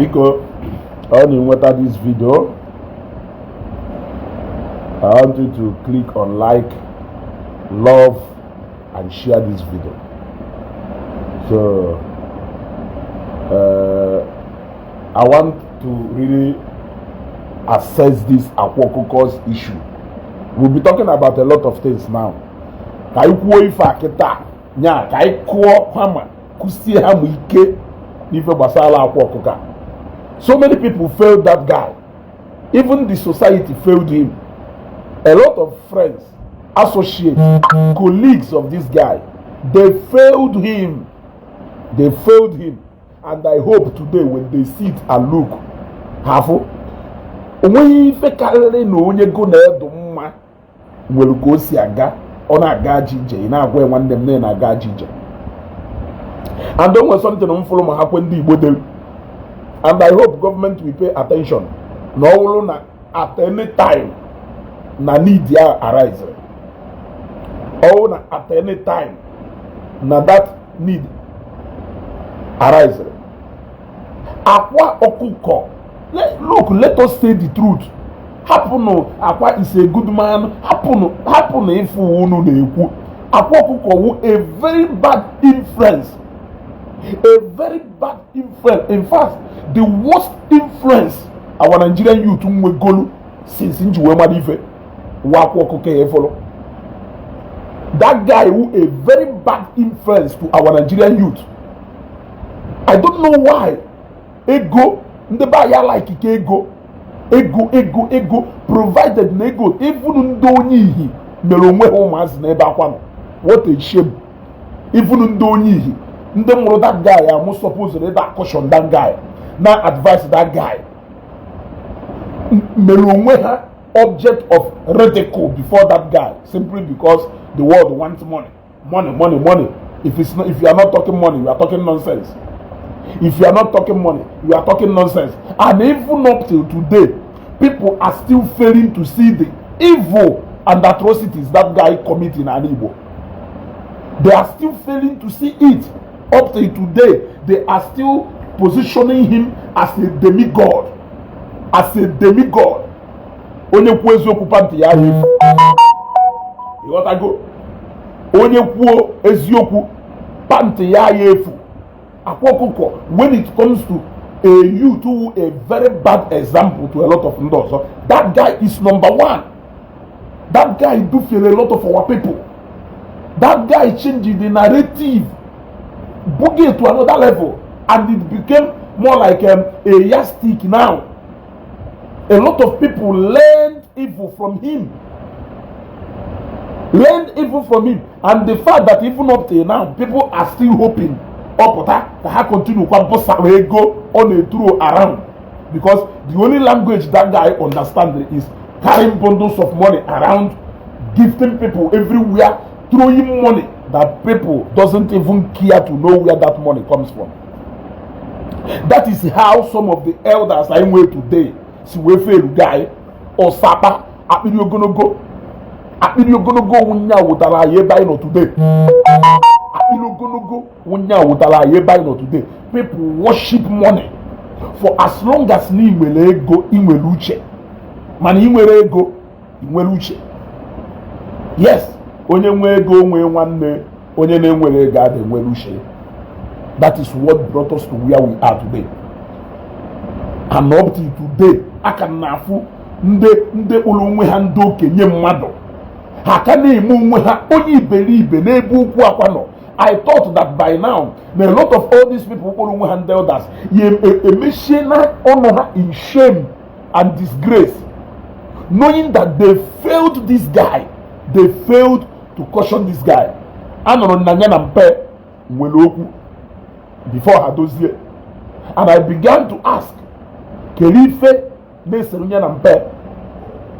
Because only water this video, I want you to click on like, love, and share this video. So I want to really assess this Akwa Okuko's issue. We'll be talking about a lot of things now. So many people failed that guy. Even the society failed him. A lot of friends, associates, colleagues of this guy, they failed him. They failed him. And I hope today when they sit and look, we fekale no onye go na edo mma nwere go si aga ọ na-aga jije ị na-agwa nwanne m na-aga jije. And don't want something to follow my happen the Igbo dem. And I hope government will pay attention. No na at any time na need ya arise. Or na at any time na that need arise. Akwa Okuko. Look, let us say the truth. Happen Akwa is a good man. Happen if you know Akwa Okuko a very bad influence. A very bad influence. In fact, the worst influence our Nigerian youth golu since Njuwema Dife. Akwa Okuko follow. That guy who a very bad influence to our Nigerian youth. I don't know why. Ego. Ndeba ya like ego provided na ego even ndo onyihi mere onwe ha ụmụazị n'ebe akwa nọ. What a shame. Even ndo onyihi ndị mụrụ that guy am supposed to caution that guy na advise that guy mere onwe ha object of ridicule before that guy simply because the world wants money. If you are not talking money, you are talking nonsense. If you are not talking money, you are talking nonsense. And even up till today, people are still failing to see the evil and atrocities that guy committed in Igbo. They are still failing to see it. Up till today, they are still positioning him as a demigod. As a demigod. Onye kwuo eziokwu panti ya efu. You got to go. Onye kwuo eziokwu panti ya efu. Akwa Okuko, when it comes to a youth who a very bad example to a lot of ndos, that guy is number one. That guy do feel a lot of our people. That guy changed the narrative, boogie to another level, and it became more like a yardstick now. A lot of people learned evil from him. And the fact that even up till now, people are still hoping that I continue to go on a throw around, because the only language that guy understands is carrying bundles of money around, gifting people everywhere, throwing money that people doesn't even care to know where that money comes from. That is how some of the elders are in way today. See we fail guy or sapa you're gonna go without a buy not today. Today, people worship money for as long as ni nwere ego inwere uche. Mana inwere ego inwere uche. Yes, onye nwe ego nwe nwanne, onye na-enwere ego ade nwere uche. That is what brought us to where we are today. And up till today, aka na-afụ ndị ụlọ onwe ha ndị okenye mmadụ. Ha ka na-eme onwe ha onye iberibe n'ebe ukwu akwa nọ. I thought that by now, a lot of all these people who handled us, in shame and disgrace, knowing that they failed this guy, they failed to caution this guy. Before Hadozie, and I began to ask,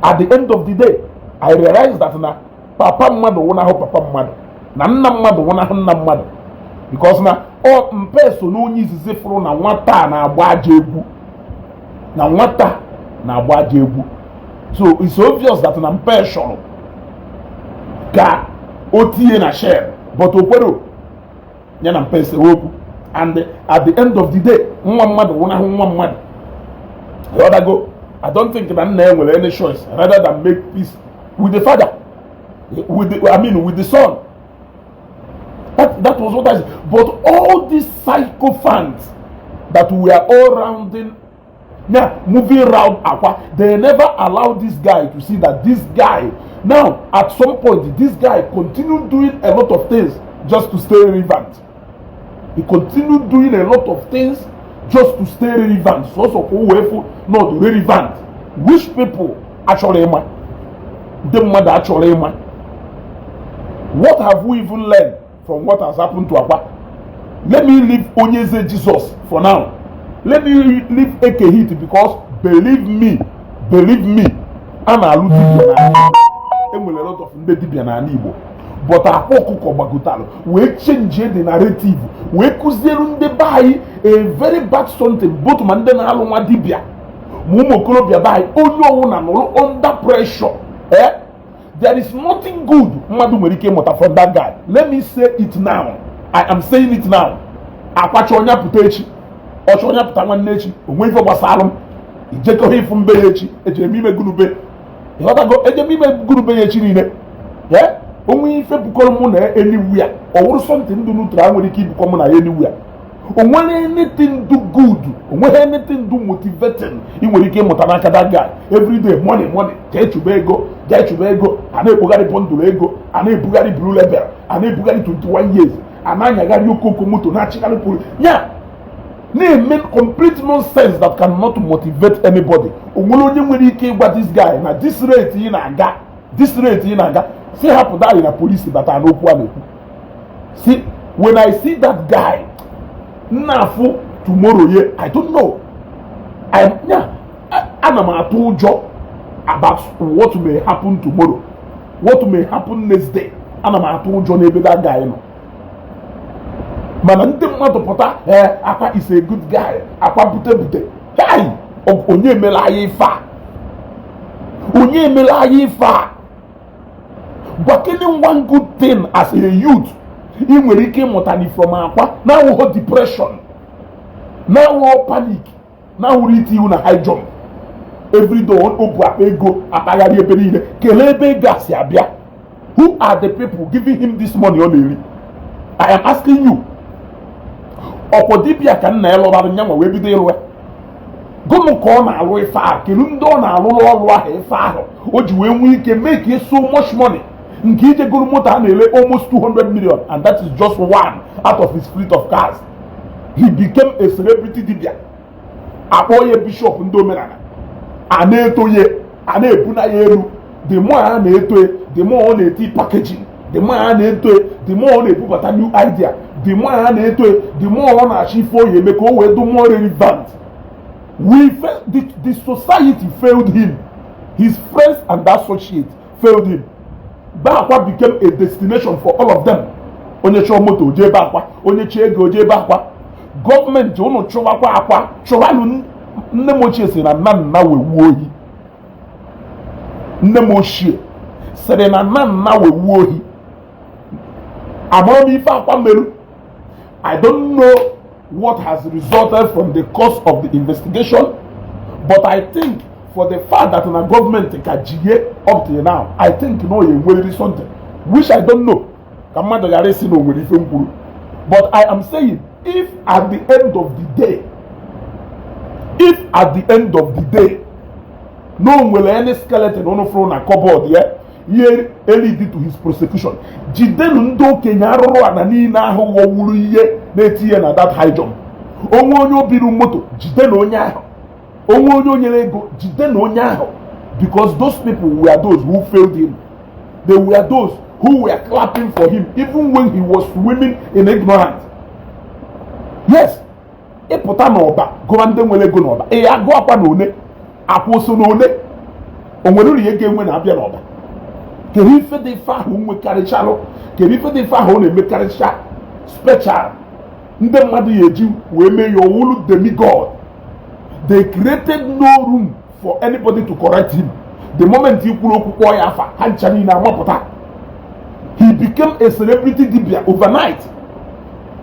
at the end of the day, I realized that na Papa Mado wona ho Papa Mado. Na nna mmadụ wona nna mmadụ, because na o mpe so no onye izizi furu na nwata na agba aja egwu, so it's obvious that na mpe shoro ka o tie na share, but okwero nya na mpe se okwu and at the end of the day nwa mmadụ wụnahụ nwa mmadụ. The other go, I don't think that name will any choice rather than make peace with the father, with the son. That was what I said. But all these sycophants that we are all rounding, now moving around Akwa, they never allow this guy to see that this guy, now at some point, this guy continued doing a lot of things just to stay relevant. He continued doing a lot of things just to stay relevant. So not relevant. Which people actually man? The mother actually man. What have we even learned from what has happened to Akwa? Let me leave Onyeze Jesus for now. Let me leave Ekehit because believe me, I'm a lot of Igbo. But Akwa Okuko Bagutalo, we change the narrative. We kuziru nde bai a very bad something. Both Mandela Aluma Dibia, Mumo Kolobia bai, Onyo Unano under pressure. There is nothing good Madu Merike Mota from that guy. Let me say it now. I am saying it now. Akwa Chonya Putechi, or Chonya Putaman Nechi, Wevo Basalum, Jeko Hifum Bechi, Ejemime Gurube. You want to go Ejemime Gurube? Yeah? Only if you become anywhere, or something do not try when you keep coming anywhere. Or when anything do good, when anything do motivating, you will become Motanaka that guy. Every day, money, get to Bego, and a Bugatti Pondulego, and a Bugatti Blue Level, and a Bugatti 21 years, and I got you Kokomoto, naturally pull. Yeah. Name make complete nonsense that cannot motivate anybody. What this guy, now this rate in Aga, see happen that in a police that I know who. See, when I see that guy, Nafu tomorrow, yeah, I don't know. I'm a told job about what may happen tomorrow, what may happen next day. And I'm a told John maybe that guy, you know. Man, Akwa is a good guy. Akwa bute. Hey, onye melaye fa. But getting one good thing as a youth, in when he came from Akwa, now we have depression, now we have panic, now we need to high jump. Every day on Obuapego, Apagari Perine, Kelebe Gasiabia. Who are the people giving him this money only? I am asking you. Opodipia can nail over the young way be there. Go no corner away far, Kilundo na Lua far. What when we can make it so much money. Nkije Gurumuta almost 200 million, and that is just one out of his fleet of cars. He became a celebrity dibia. Apoye Bishop Ndomerana. Anetoye, Anepuna Yeru. The more Anetoye, the more on a packaging. The more Anetoye, the more on a put a new idea. The more Anetoye, the more on a chief for you make we do more relevant. The society failed him. His friends and associates failed him. Bakwa became a destination for all of them. Onye chomoto je bakwa, onye chego je bakwa. Government ono chowakwa akwa, chowanu nnemochie se na nna we wuohi. Nnemochie se na nna we wuohi. Amobi fa akwa meru. I don't know what has resulted from the course of the investigation, but I think for the fact that in a government up till now, I think no you will something which I don't know. But I am saying, if at the end of the day, no one will any skeleton on thrown a cupboard, yeah, here lead to his prosecution. Jidelundo Kenyaro Ananina who will ye na that high jump. Omonyo biru moto, Jideno Nyaho. Because those people were those who failed him. They were those who were clapping for him even when he was swimming in ignorance. Yes. Epotanoba, Govande Welego Noba, Aguapanone, Aposonone, Onweri again when Abianoba. Kerife de Fahum with Carichalo, Kerife de Fahone with Caricha, special. Ndemadi Eju, we may your Ulu demigod. They created no room for anybody to correct him. The moment he became a celebrity dibia overnight.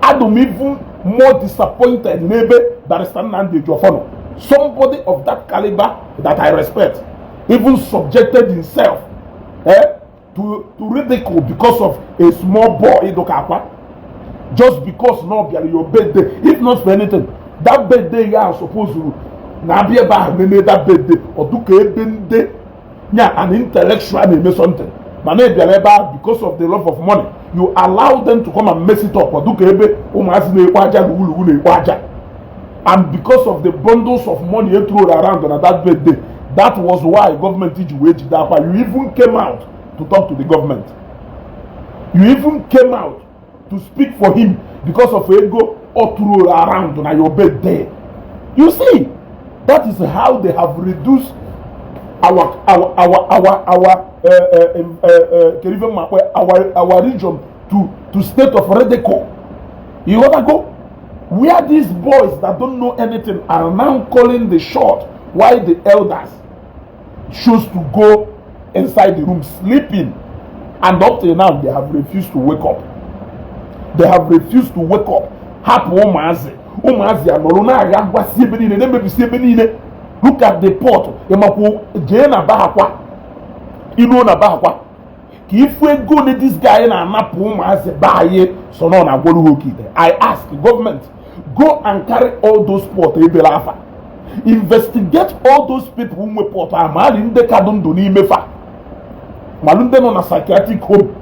Adam even more disappointed n'ebe Barrister Nnamdi Ejiofor. Somebody of that caliber that I respect, even subjected himself to ridicule because of a small boy Akwa, just because no your birthday. If not for anything, that birthday you are supposed to na be about that birthday or do an intellectual name something. Because of the love of money, you allow them to come and mess it up. And because of the bundles of money you threw around on that birthday, that was why government did you even came out to talk to the government. You even came out to speak for him because of ego or threw around on your birthday. You see, that is how they have reduced our region to state of ridicule. You wanna go where these boys that don't know anything are now calling the shot, while the elders choose to go inside the room sleeping, and up till now they have refused to wake up. They have refused to wake up. Look at the port. If we go to this guy and I ask the government, go and carry all those ports. Investigate all those people who were port. Malunde on a psychiatric home.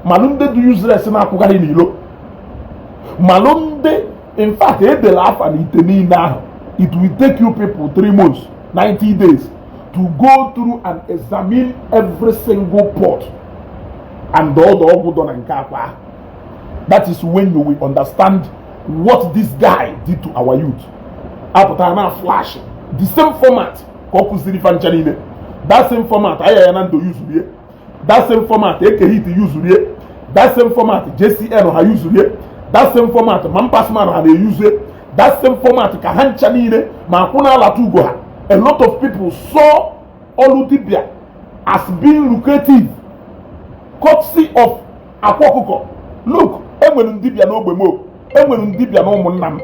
Malunde do useless in Akugarinilo. Malunde, in fact, it will take you people 3 months, 90 days to go through and examine every single port and all the Ogudon and Kapa. That is when you will understand what this guy did to our youth. Apotana flash, the same format. That same format I am to use. That same format Ekehit use. That same format JCN ha use. That same format Mampasman ha use. That same format Kahanchanine Makuna Latugoha. A lot of people saw Olutibia as being lucrative, courtesy of Akwa Okuko. Look, Emwen Ndibia no Bemo, Emwen Ndibia no Monam.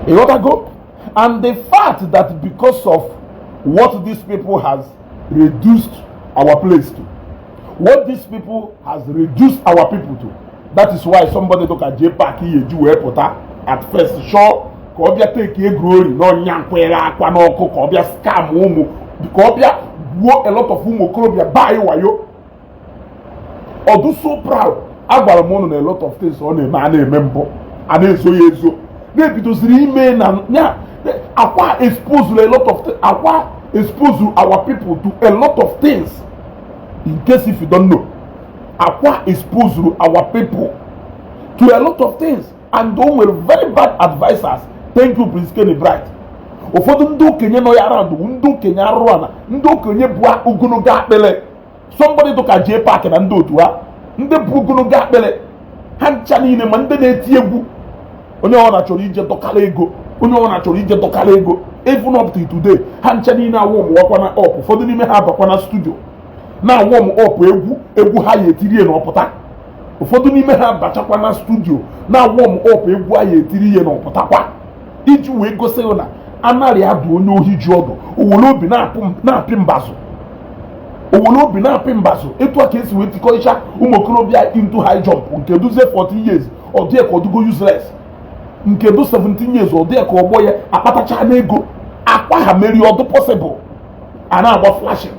You want to go? And the fact that because of what these people has reduced our place to, what these people has reduced our people to, that is why somebody look at JPAC at first sure Kobia take a glory, no Yankwera, Kwanoko, Kobia scam homo, Kobia wo a lot of homo Kobia buy wayo. Or do so proud. Abaramon a lot of things on a man member, and then so. Maybe those remain and Akwa expose a lot of Akwa expose our people to a lot of things. In case if you don't know, Akwa expose our people to a lot of things, and those were very bad advisors. Thank you, Prince Kenny Bright. Ofodu ndo Kenya no yara ndo Kenya rwana ndo Kenya bua uguno gakbele. Somebody took a J Park and ndo tuwa nde bu uguno gakbele. Hanchani ine mande ne tiegu. Onye ọ na-achọrọ ije dọkara ego, onye ọ na-achọrọ ije dọkara ego, even up to today, ha ncha niile awọm wakwana up, ụfọdụ n'ime ha abakwana studio na awọm up egwu ha ya etiri n'ọpụta, ụfọdụ n'ime ha abachakwana studio na awọm up egwu ha ya etiri ihe n'ọpụtakwa, iji wee gosi na anarị adụ onye ohi ji ọdụ, owere obi na-apị mbazụ, etu a ka esi wee tikọcha ụmụ okorobịa into high jump nke duzie 14 years ọ dị ka ọdụgo useless, nke do 17 years ọ dị ka ọgbọ ya akpatacha n'ego akwa ha meri ọdụ possible, ana agba flashing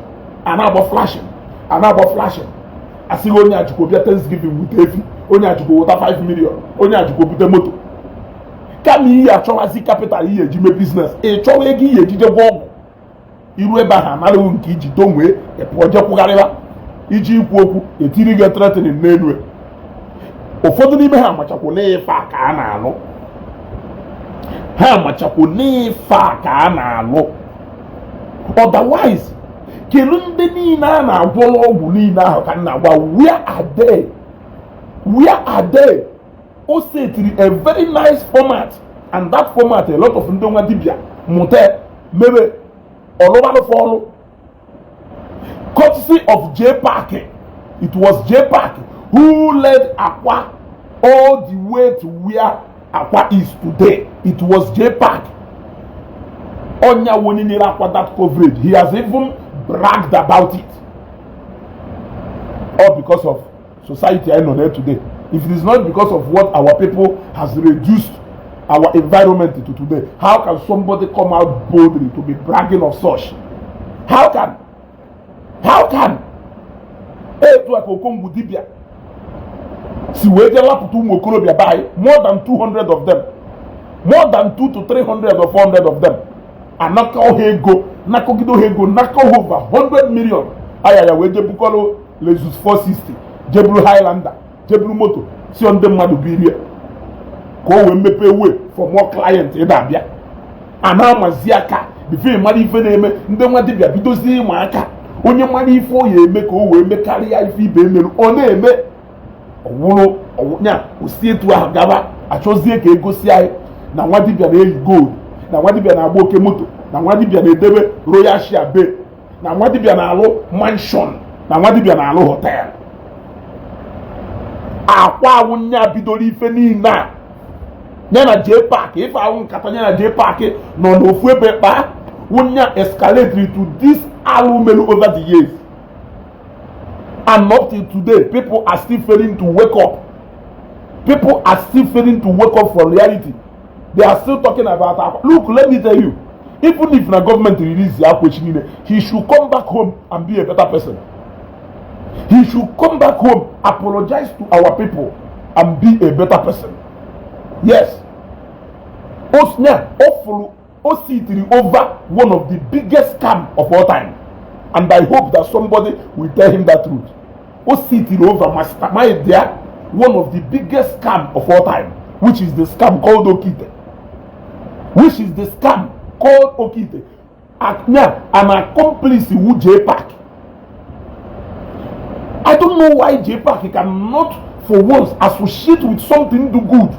asịghị onye ajụkwa bịa Thanksgiving wute efi, onye ajụkwa wụta 5 million, onye ajụkwa bute moto, kama ihe achọwazi capital ihe eji mee business, ị chọwa ego ihe ejije gwa ọgwụ iru ebe ahụ amarịghị nke iji donwee ịpụọ jekwugharịwa iji ikwu okwu etiri gị threatening n'elu ụfọdụ n'ime ha amachakwu n'ife a ka a na-alụ ha amachakwu n'ife a ka a na-alụ otherwise kelu ndị niile a na-agwọrọ ọgwụ niile ahụ ka na-agwa where are they o setiri a very nice format and that format a lot of ndị nwa dibịa mụta mebe ọlụbalụfọlụ courtesy of J Park. It was J Park who led Akwa all the way to where Akwa is today. It was J Park. Onya Woninyere Akwa that coverage. He has even bragged about it. All because of society I know there today. If it is not because of what our people has reduced our environment to today, how can somebody come out boldly to be bragging of such? How can? To Akwa Okuko dibia si wee je lapụta ụmụ okorobịa by more than 200 of them, more than 200 to 300 or 400 of them, anaka ha ego nakọgido ha ego nakọ over 100 million ayaya wee jebukọrọ Lexus 460 jeburu Highlander jeburu moto si ndị mmadụ birie ka o wee mepee way for more client ịda abịa a na-amazi aka bifo mmadụ ife na-eme ndị nwa dibịa bidozie ịma aka onye mmadụ ife o ya eme ka o wee mekarịa ife ibe emerụ ọ na-eme ọwụrụ nya osi etu ahụ gaba achọzie ka egosi anyị na nwa dibịa na-eyi gold, na nwa dibịa na-agba oke moto, na nwa dibịa na-edebe royal share bay, na nwa dibịa na-alụ mansion, na nwa dibịa na-alụ hotel. Akwa awụ nya bidoro ife niile a nye na J Park ife awụ nkata nye na J Park nọ n'ofu ebe kpaa wunya escalate to this alumelu over the years, and up till today people are still failing to wake up. People are still failing to wake up for reality. They are still talking about Akwa. Look, let me tell you, even if the government release the Akwa, he should come back home and be a better person. He should come back home, apologize to our people, and be a better person. Yes. Osnya, hopefully, Ositiri over one of the biggest scam of all time. And I hope that somebody will tell him that truth. Ositiri over mastermind there, one of the biggest scam of all time, which is the scam called Okite. Which is the scam called Okite. Aknya, an accomplice with J Park. I don't know why J Park cannot for once associate with something do good.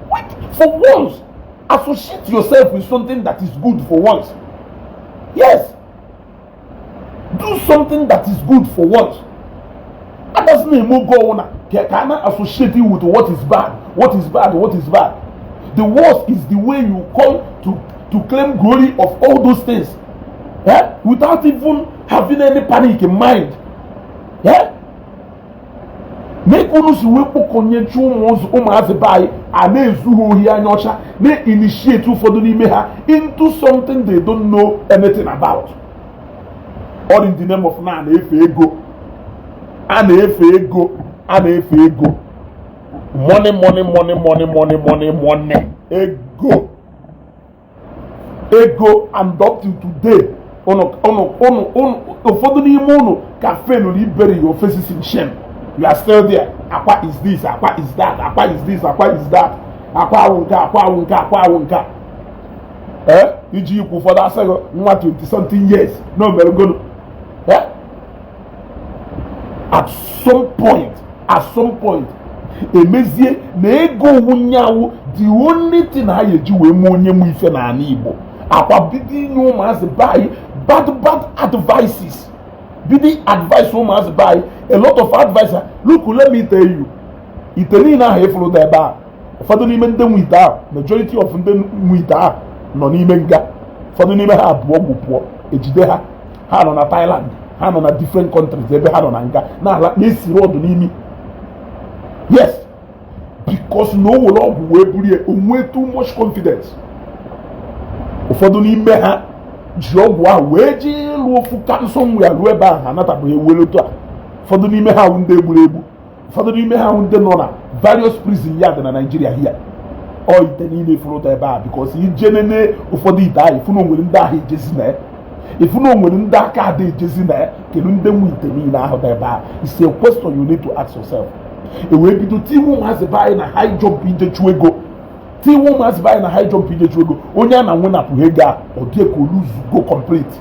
Wait, for once, associate yourself with something that is good for once. Yes. Do something that is good for once. That doesn't mean go on. Cannot associate you with what is bad. What is bad? What is bad? The worst is the way you come to claim glory of all those things. Yeah? Without even having any panic in mind. Yeah? Make us work on by and initiate for the into something they don't know anything about. All in the name of man, if ego, and if ego, and if ego. Money, money, money, money, money, money, money. Ego. Ego, and up to today. Bury your faces in shame. You are still there. Akwa is this, Akwa is that, Akwa is this, Akwa is that. Akwa wunka, Akwa wunka, Akwa wunka. Iji you for that second, 20 something years. No, we're going to. At some point, emezie na ego wunyawo the only thing I do we monye mu ife na ani Igbo. Akwa bidi no mas buy bad advices. Bidi advice no mas buy a lot of advice. Look, let me tell you. Iteni na he follow there ba. Fado ni men dem wita, majority of them wita no ni menga. Fado ni me ha abuo gupo ejide ha. Ha no na Thailand. Ha no na different countries ebe ha no na nga na ala na esi road n'imi. Yes, because no one will be too much confidence. Ụfọdụ n'ime ha ji ọgwụ a wee ji lụọ ofu kansom ya lụọ ebe ahụ anatabeghị eweletu a. Ụfọdụ n'ime ha ndị egwuregwu, ụfọdụ n'ime ha ndị nọ na various prison yard na Nigeria here. Ọ ite niile flota ebe a because ije nene ụfọdụ ite ahụ ifu na onwere ndị ahụ ejezi na ya. Ifu na onwere ndị aka ada ejezi na ya kedu ndị nwe ite niile ahụ ebe a. It's a question you need to ask yourself. e wee bido tiwu ụmụazị be anyị na high jump ijechu ego tiwu ụmụazị be anyị na high jump ijechu ego onye a na nwe napụghị ego a odieko lose go complete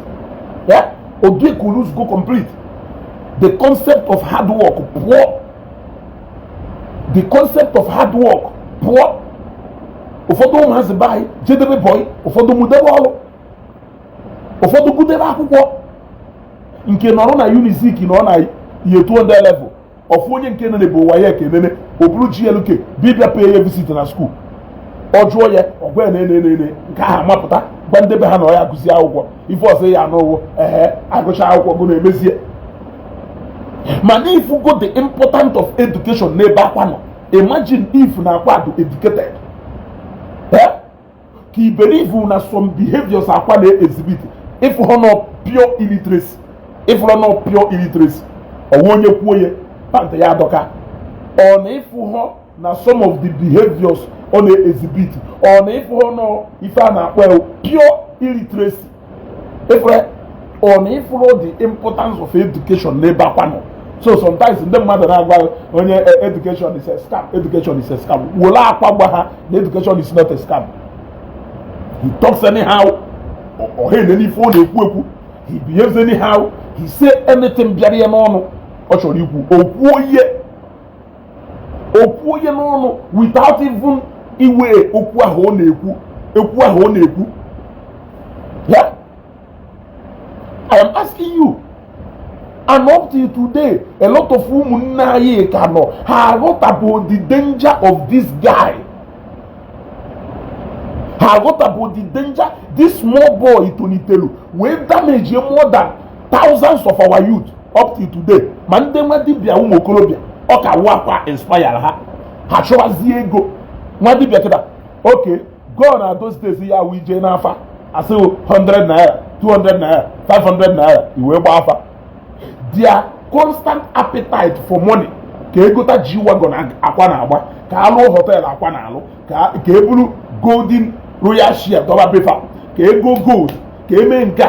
odieko lose go complete. The concept of hard work poor. The concept of hard work poor. Ụfọdụ ụmụazị be anyị jedebe boy ụfọdụ mudebe ọrụ ụfọdụ budebe akwụkwọ nke nọrọ na unizik nọ na ihe 200 level ofu onye nke nene bụ ụwa ya ekenene o buru GLK bibia pay ya visit na school ọ jụọ ya ọgwa na nke ahụ mapụta gwa ndebe ha na ọ ya agụzi akwụkwọ ife ọsọ ya anọwo agụcha akwụkwọ gụ na-emezie. mana if you go the importance of education n'ebe akwa nọ, imagine if na akwa do educated ka iberive na some behaviors akwa na-exhibit if honor pure illiteracy ọwụ onye kwuo ya pant ya adọka ọ na ịfụ họ na some of the behaviors ọ na-exhibit ọ na ịfụ họ nọ ife a na-akpọ pure illiteracy ifre ọ na ịfụrụ the importance of education n'ebe akwa nọ. So sometimes ndị mmadụ na-agwa onye education is a scam wole akwa gwa ha na education is not a scam. He talks anyhow or he n'ife ọ na-ekwu he behaves anyhow, he say anything bịara ya n'ọnụ ọ chọrọ ikwu okwuo ihe n'ọnụ without even iwe okwu ahụ ọ na-ekwu. Yeah, I am asking you, and up till today a lot of ụmụnne anyị ka nọ ha aghọtabụ the danger of this guy. Ha aghọtabụ the danger this small boy Itonitelu wey damage more than thousands of our youth up till today. Ma ndị nwa dibịa ụmụ okorobịa ọ ka wụ akwa inspire ha chọwazie ego. Nwa dibịa kịta okay go na those days ya wụ ije n'afa asị 100 naira 200 naira 500 naira iwe gba afa. Their constant appetite for money ka egota G-Wagon akwa na-agba ka alụ hotel akwa na-alụ ka eburu golden royal share dọba befa ka ego gold ka eme nke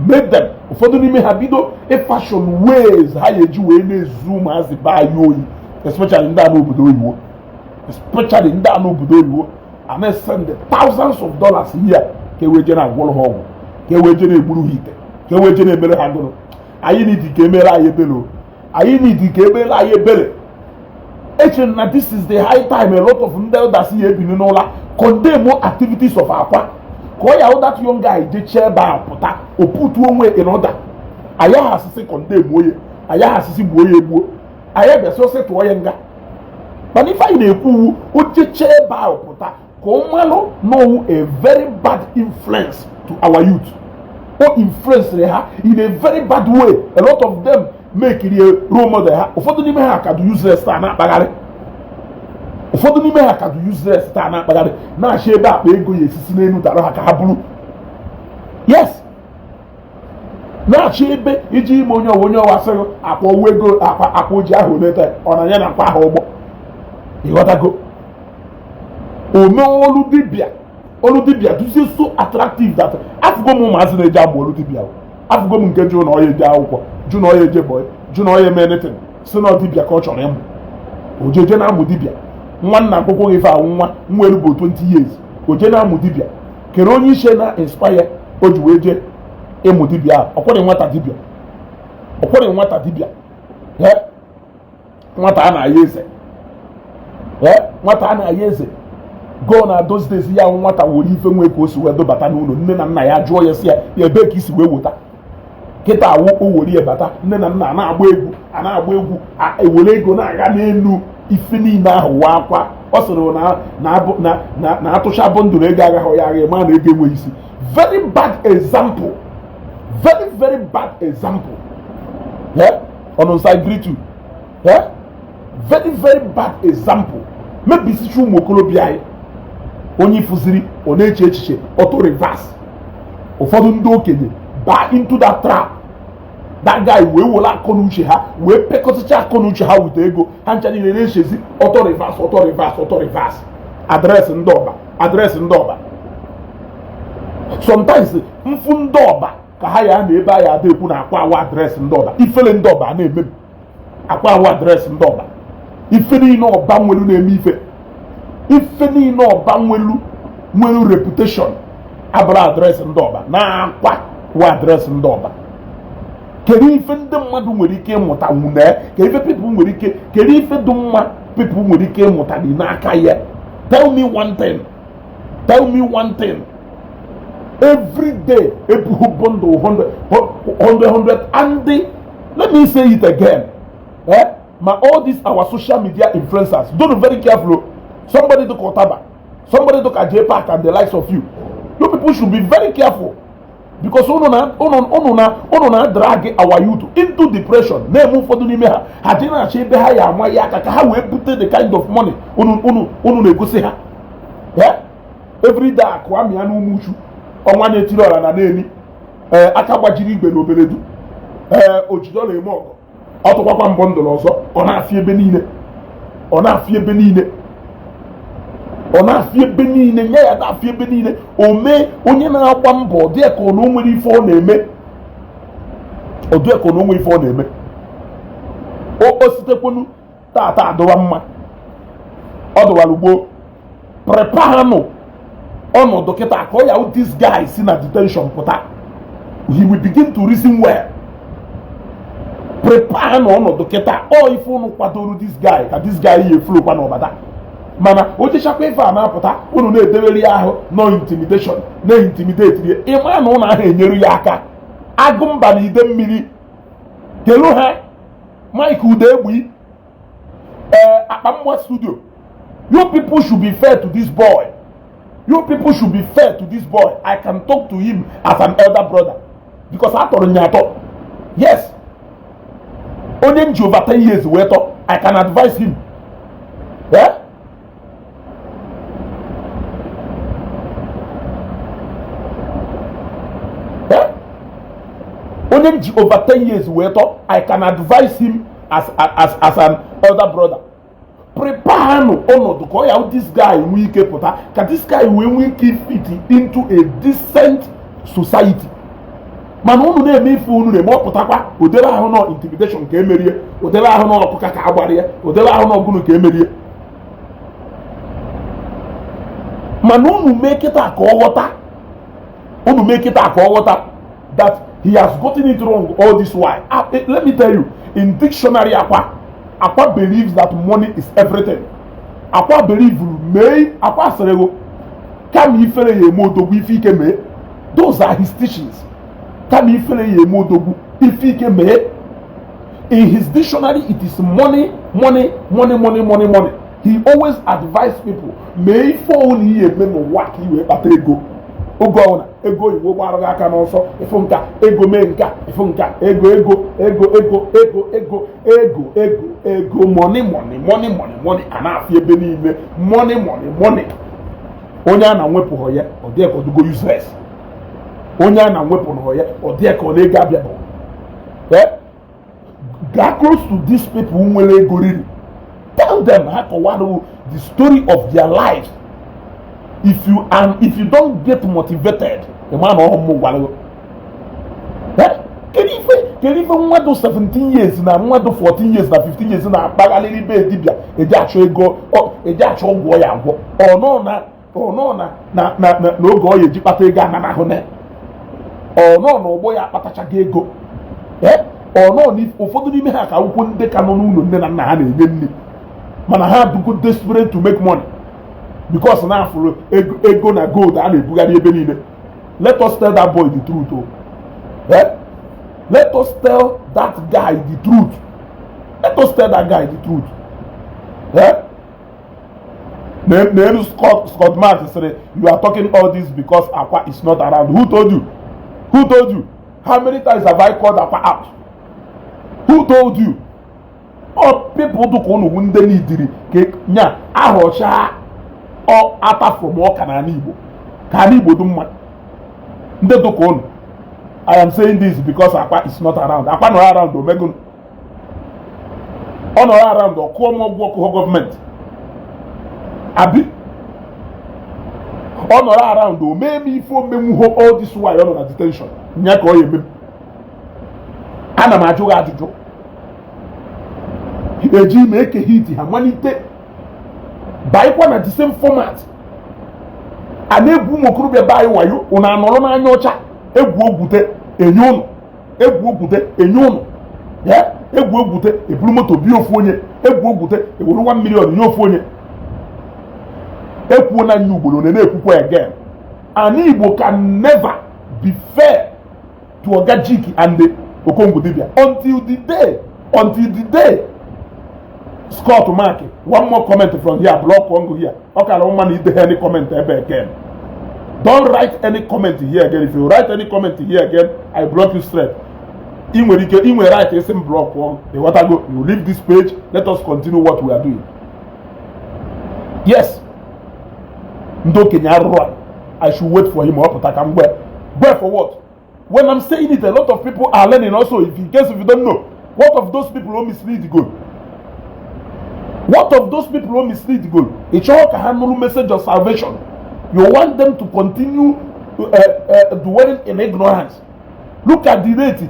make them ụfọdụ n'ime ha bido fashion ways ha eji wee na-ezu ụmụazị be anyị oyi, especially ndị a n'obodo oyibo and they send thousands of dollars here ka eweje na-agwọrọ ha ọgwụ ka eweje na-egburu ha ite ka eweje na-emere ha gụrụ. Anyị need ka emere anyị ebere eche na this is the high time a lot of ndị elders ya ebini n'ụla condemn activities of akwa ka ọ ya hụ that young guy jeche ebe a pụta oputu onwe in order aya ha asịsị condemn onye aya ha asịsị gbuo ya egbuo aya bịa sị tụọ ya nga. Mana ife anyị na-ekwu o jeche ebe a pụta ka ọ malụ no a very bad influence to our youth. O influence ha in a very bad way. A lot of them make it a role model ha. Ụfọdụ n'ime ha ka do useless taa na-akpagharị. Na-achị ebe akpa ego ya esisi n'elu dara ha ka ha bụrụ. Yes, na-achị ebe iji ime onye ọwa sịrị akwa owu ego akwa oji ahụ oleta ọ na ya na akwa ahụ ụgbọ ịghọtago. Ome olu dibịa duzie so attractive that afụgo m ụmụazị na-eji agba olu dibịa afụgo m nke jụ na ọya eje akwụkwọ jụ na ọya eje boy jụ na ọya eme anything si na dibịa ka ọ chọrọ ịmụ ojeje na-amụ dibịa. Nwanna akwụkwọ ife ahụ nwa erubo 20 years oje na-amụ dibịa kere onye ishe na inspire o ji wee je ịmụ dibịa. Ọkwọrị nwata dibịa nwata a na-aya eze go na those days ya nwata were ife nwe ka o si wee dobata n'ụlọ nne na nna ya jụọ ya si ya ebe ka isi wee weta kịta awụ o were ya bata nne na nna na-agba egwu ewere ego na-aga n'elu ife niile ahụ wa akwa ọ sịrị na atụcha bọndụl ego agaghị ya agha ma na ego enweghị isi. Very bad example, very bad example. I greet you. Very bad example. Maybe si ụmụ okorobịa anyị onye ifuziri ọ na-eche echiche auto reverse. Ụfọdụ ndị okenye buy into that trap. That guy wee were akọnuche ha wee pekọtacha akọnuche ha wute ego ha ncha niile na-echezi auto reverse. Adreesị ndị ọba. Sometimes mfu ndị ọba ka ha ya na ebe a ya adekwu na akwa awa adreesị ndị ọba ifele ndị ọba na-emebi akwa awa adreesị ndị ọba. ife niile ọba nwelu na-eme ife niile ọba nwelu reputation abụrụ adreesị ndị ọba na-akwa wa adreesị ndị ọba. Kedu ife ndị mmadụ nwere ike ịmụta nwune? Kedu ife people nwere ike, kedu ife dị mma people nwere ike ịmụta dị n'aka ya? Tell me one thing. Tell me one thing. Every day, people bundle 100, and let me say it again. All these our social media influencers, don't be very careful. Somebody to Kotaba, somebody to Kaje Park and the likes of you. You people should be very careful. Because onona drag our youth into depression. Name for the nimeha. Hadina shebe ha ya amaya kaka ha we put the kind of money unu negose ha. Every day akwa mi anu muchu. Onwa na etiro na neni. Aka gbajiri igbe no beledu. Ojido le mo. Otokwa mbondolo ozo. Ona afie ebe niile. Ona afie ebe niile. Ona afie ebe niile, nya ya da afie ebe niile. Ome onye na-agba mbọ dị ka ọ na onwere ife ọ na-eme. O dị ka ọ na onwere ife ọ na-eme. O sitekwenu tata adọwa mma. Ọ dọwara ugbo. Prepare no. Ọnọdụ kịta ka ọ ya this guy si na detention pụta. He will begin to reason well. Prepare no ọnọdụ kịta. Ọ ife unu kwadoro this guy ka this guy ye flow kwa n'ọbata. Mana oche chakwa ife a na-apụta unu na-edewere ya ahụ no intimidation na-intimidate ya ịma na ụnụ ahụ enyeru ya aka agụ mba na ide mmiri kelu ha Mike Udegbi Akpamwa studio. You people should be fair to this boy. You people should be fair to this boy. I can talk to him as an elder brother because I told him yes onye nji over 10 years weto I can advise him. Over 10 years later, I can advise him as an elder brother. Prepare no to call out this guy we keep this guy when we keep fit into a decent society. Man, no me phone no more potakwa, odela ho no intimidation ke emerie, odela ho no okuka ka agbare, odela ho no gunu ke emerie. Man, no make it a water. Unu make it a water that he has gotten it wrong all this while. Let me tell you, in dictionary, Akwa believes that money is everything. Akwa believes Akwa serego kam ifere ye modogu ifike me. Those are his teachings. Kam ifere ye modogu ifike me. In his dictionary, it is money. He always advises people, may phone ye memo what he will batego. Ego iwo gbara aka n'ọsọ ifu nka ego mee nka ifu nka ego money a na-afị ebe niile money onye a na-nwepụ ho ya ọ dị ka odugo useless onye a na-nwepụ ho ya ọ dị ka ọ na-ego abịa bụ go close to these people who nwere ego riri tell them how to wado the story of their lives. If you don't get motivated, the man or home will. Can even what do 17 years now, what do 14 years now, 15 years now, bagalili be dibia, a actually go, a actual boy, or no go, you jipatega na hone, or no boy, patacha go, or no, if Ofoduni Mehaka open the canon, then I'm not man, I have to go desperate to make money. Because now for ego na gold and a Bugatti Benine. Let us tell that boy the truth. Let us tell that guy the truth. Let us tell that guy the truth. Name Scott Martin said, you are talking all this because Akwa is not around. Who told you? Who told you? How many times have I called Akwa out? Who told you? All people do kono wunde ni diri ke nya ahosha or apart from all Igbo do man. I am saying this because Akwa is not around. Akwa no around the Omegun. No around the Kwamo government. Abi. No around the maybe for me all this while on detention. Nyako ye me. Ana majuga ajujo. eji make a hit ha malite baikwa na the same format ana egwu mokorobịa bai wayo una anọrọ n'anya ọcha egwu ogwute enye ụnụ egwu ogwute enye ụnụ ya egwu ogwute eburu moto bi ofu onye egwu ogwute ewuru 1 million nye ofu onye ekwuo na nyu ugboro na-ekwukwa again. An Igbo can never be fair to Ogajiki and the Okongo Dibia until the day Scott Mark. One more comment from here, block Congo here. Okay, I don't want to hear any comment ever again. Don't write any comment here again. If you write any comment here again, I block you straight. In where write the same block one, you leave this page. Let us continue what we are doing. Yes. I should wait for him up, but I can wait. Wait for what? When I'm saying it, a lot of people are learning also. In case if you don't know, what of those people who mislead the goal? What of those people who mislead the goal? It's all a message of salvation. You want them to continue dwelling in ignorance. Look at the rate.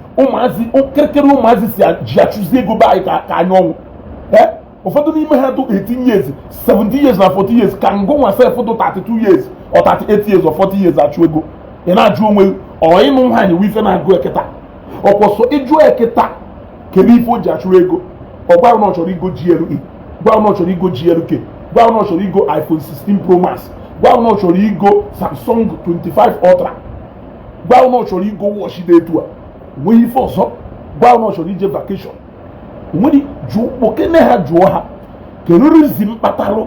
Ụfọdụ n'ime ha do 18 years, 17 years na 40 years can go and sell for 32 years or 38 years or 40 years achụ ego. Ị na-ajụ onwe ọ ịnụ nwaanyị wife na-agụ eketa. Ọkwọsọ ịjụ eketa kedu ife o ji achụ ego. Ọgwa ọ chọrọ igo GLE, gwa ọ chọrọ igo GLK, gwa ọ chọrọ igo iPhone 16 Pro Max, gwa ọ chọrọ igo Samsung 25 Ultra, gwa ọ chọrọ igo watch dị etu a. Nweghị ife ọzọ, gwa ọ chọrọ ije vacation. Nwere jụ okene ha jụọ ha kerurizi mkpatalụ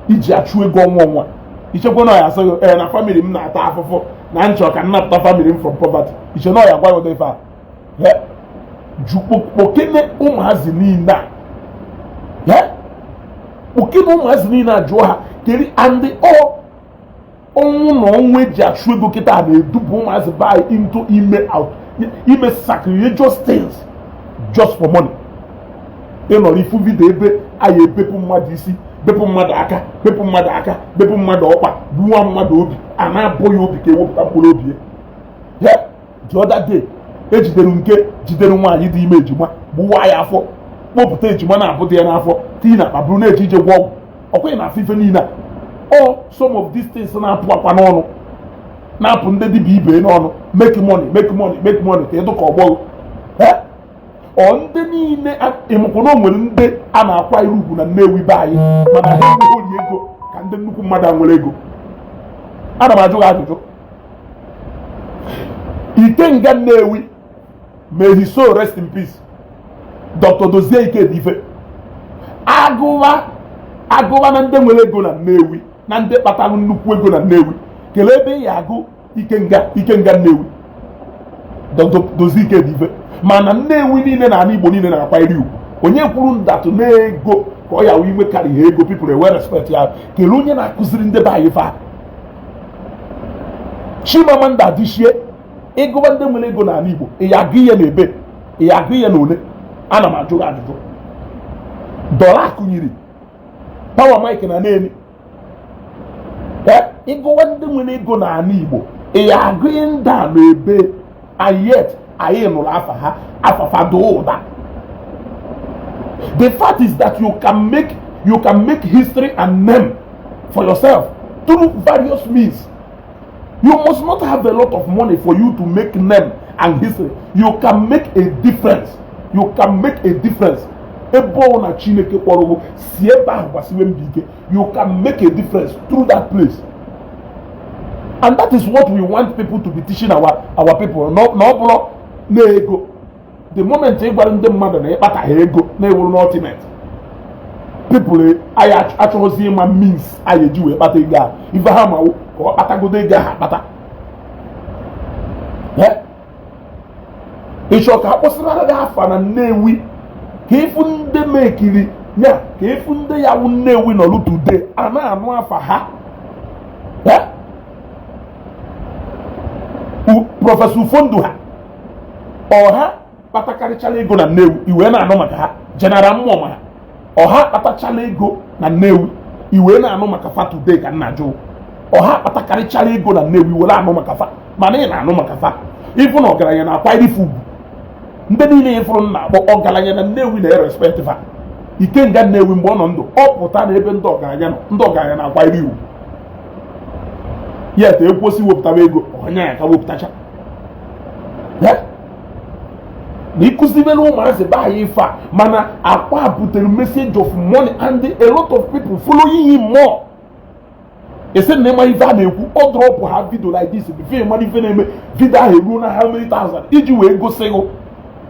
iji achụ ego ọnwa ichekwa na ya sị na family m na-ata afụfụ na nchọ ka nnapụta family m from poverty iche na ya gwa ụdị ife a jụ okene ụmụazị niile a okene ụmụazị niile a jụọ ha keri and ọnwụ na ọnwụ eji achụ ego kịta na-eduba ụmụazị buy into ime sacrilegious things just for money. Ịnọrọ ifu vidio ebe anyị ebepụ mmadụ isi, bepụ mmadụ aka, bepụ mmadụ aka, bepụ mmadụ ọkpa, gbuwa mmadụ obi, a na-abụ ya obi ka ewepụta mkpụrụ obi ya. The other day, jidere nwaanyị dị ime ejima, gbuwa ya afọ, kpọpụta ejima na-abụta ya n'afọ, tii na akpa bụrụ na-eji ije gwọ ọgwụ. Ọkwa na afọ ife niile a. Some of these things na-apụ akwa n'ọnụ, na-apụ ndị dibịa ibe n'ọnụ, make money ka ịdụ ka ọgbọghọ. Ndị niile ịmụkwụ na o nwere ndị a na-akwa iru ugwu na Nnewi be anyị mana ha enweghị ori ego ka ndị nnukwu mmadụ a nwere ego. Ana m ajụ gị ajụjụ. Ikenga Nnewi, may his soul rest in peace, Dr. Dozie Ikedife, agụwa na ndị nwere ego na Nnewi na ndị kpatara nnukwu ego na Nnewi, kelee ebe ya agụ Ikenga Nnewi, Dr. Dozie Ikedife. Mana Nnewi niile na ala Igbo niile na-akwa iri ugwu. Onye kwuru ndatụ n'ego ka ọ ya wee inwe karịa ego, people ewe respect ya. Kelee onye na-akụziri ndị be anyị fa. Chimamanda Adichie, ịgụwa ndị nwere ego na ala Igbo, ị ya agụ ihe na ebe, ị ya agụ ihe na ole. Ana m ajụ gị ajụjụ. Dọla akụnyiri Power Mike na Neni. Ịgụwa ndị nwere ego na ala Igbo, ị ya agụ ihe ndị a na ebe, and yet I am not. The fact is that you can make history and name for yourself through various means. You must not have a lot of money for you to make name and history. You can make a difference. You can make a difference. You can make a difference through that place. And that is what we want people to be teaching our people. No, ego. The moment you want them mother, ego, they will not in it. People, I actually see my means. I do it, but if I have or Atagodega, but it's your capacity for a Newi. Kifun de make it, yeah, Kifun de ya win or look today, and I am one for her. Professor Fonduha. Ọha kpatakaricha ego na Nnewi iwe na-anụ maka ha General Mmụọma ọha kpatachala ego na Nnewi iwe na-anụ maka fa today ka nna jụ ọha kpatakarịcha ego na Nnewi iwe na-anụ maka fa mana ị na-anụ maka fa ifu na ọgaranya na akwa irifu ugwu ndị niile ịfụrụ nna akpọ ọgaranya na Nnewi na respect fa Ikenga Nnewi mgbe ọ nọ ndụ ọ pụta na ebe ndị ọgaranya na-akwa iri iwu ya ekwosi wepụtara ego onye ya ka wepụtacha na ịkụzibere ụmụazị be anyị ife a mana Akwa butere message of money and a lot of people following him more. Ese na ịma ife a na-ekwu ọ drọpụ ha video like this before ịmara ife na-eme video ahụ eruo na how many thousand iji wee gosi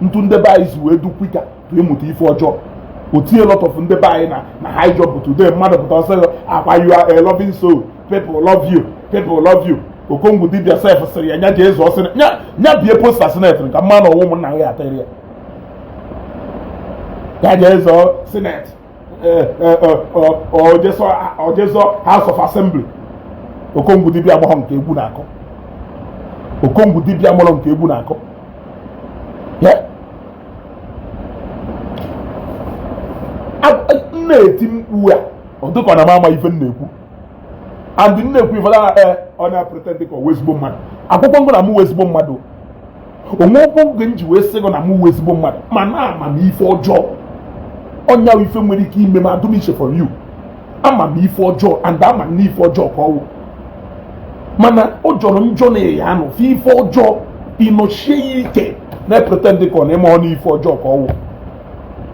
ntụ ndebe anyị si wee dukwika ka ịmụta ife ọjọọ. O tie lot of ndebe anyị na high job today mmadụ pụta ọsọ Akwa you are a loving soul, people love you, people love you. Okongwu dibia sef sịrị ya nya jee zụọ sị nya bie posta senate ka mma na ọwụ ụmụnna ya atịrị ya jee zụọ senate ojeso House of Assembly. Okongwu dibia agbọghọ nke egwu na-akọ. Okongwu dibia mụrụ nke egwu na-akọ. Na-eti mkpu a ọ dịka ọ na ama ife na-ekwu and na-ekwu ife ọ na-pretend ka ọ ezigbo mmadụ. Akwụkwọ ngụ na mụ ezigbo mmadụ onwe ọgwụ nji wee sị gị na mụ ezigbo mmadụ ma na-ama m ife ọjọọ ọnya ife nwere ike ime ma adụm iche for you. Ama m ife ọjọọ and ama m n'ife ọjọọ ka ọwụ mana ọ jọrọ njọ na ya anụ fe ife ọjọọ ịnọchie ya ike na-pretend ka ọ na-eme ọ n'ife ọjọọ ka ọwụ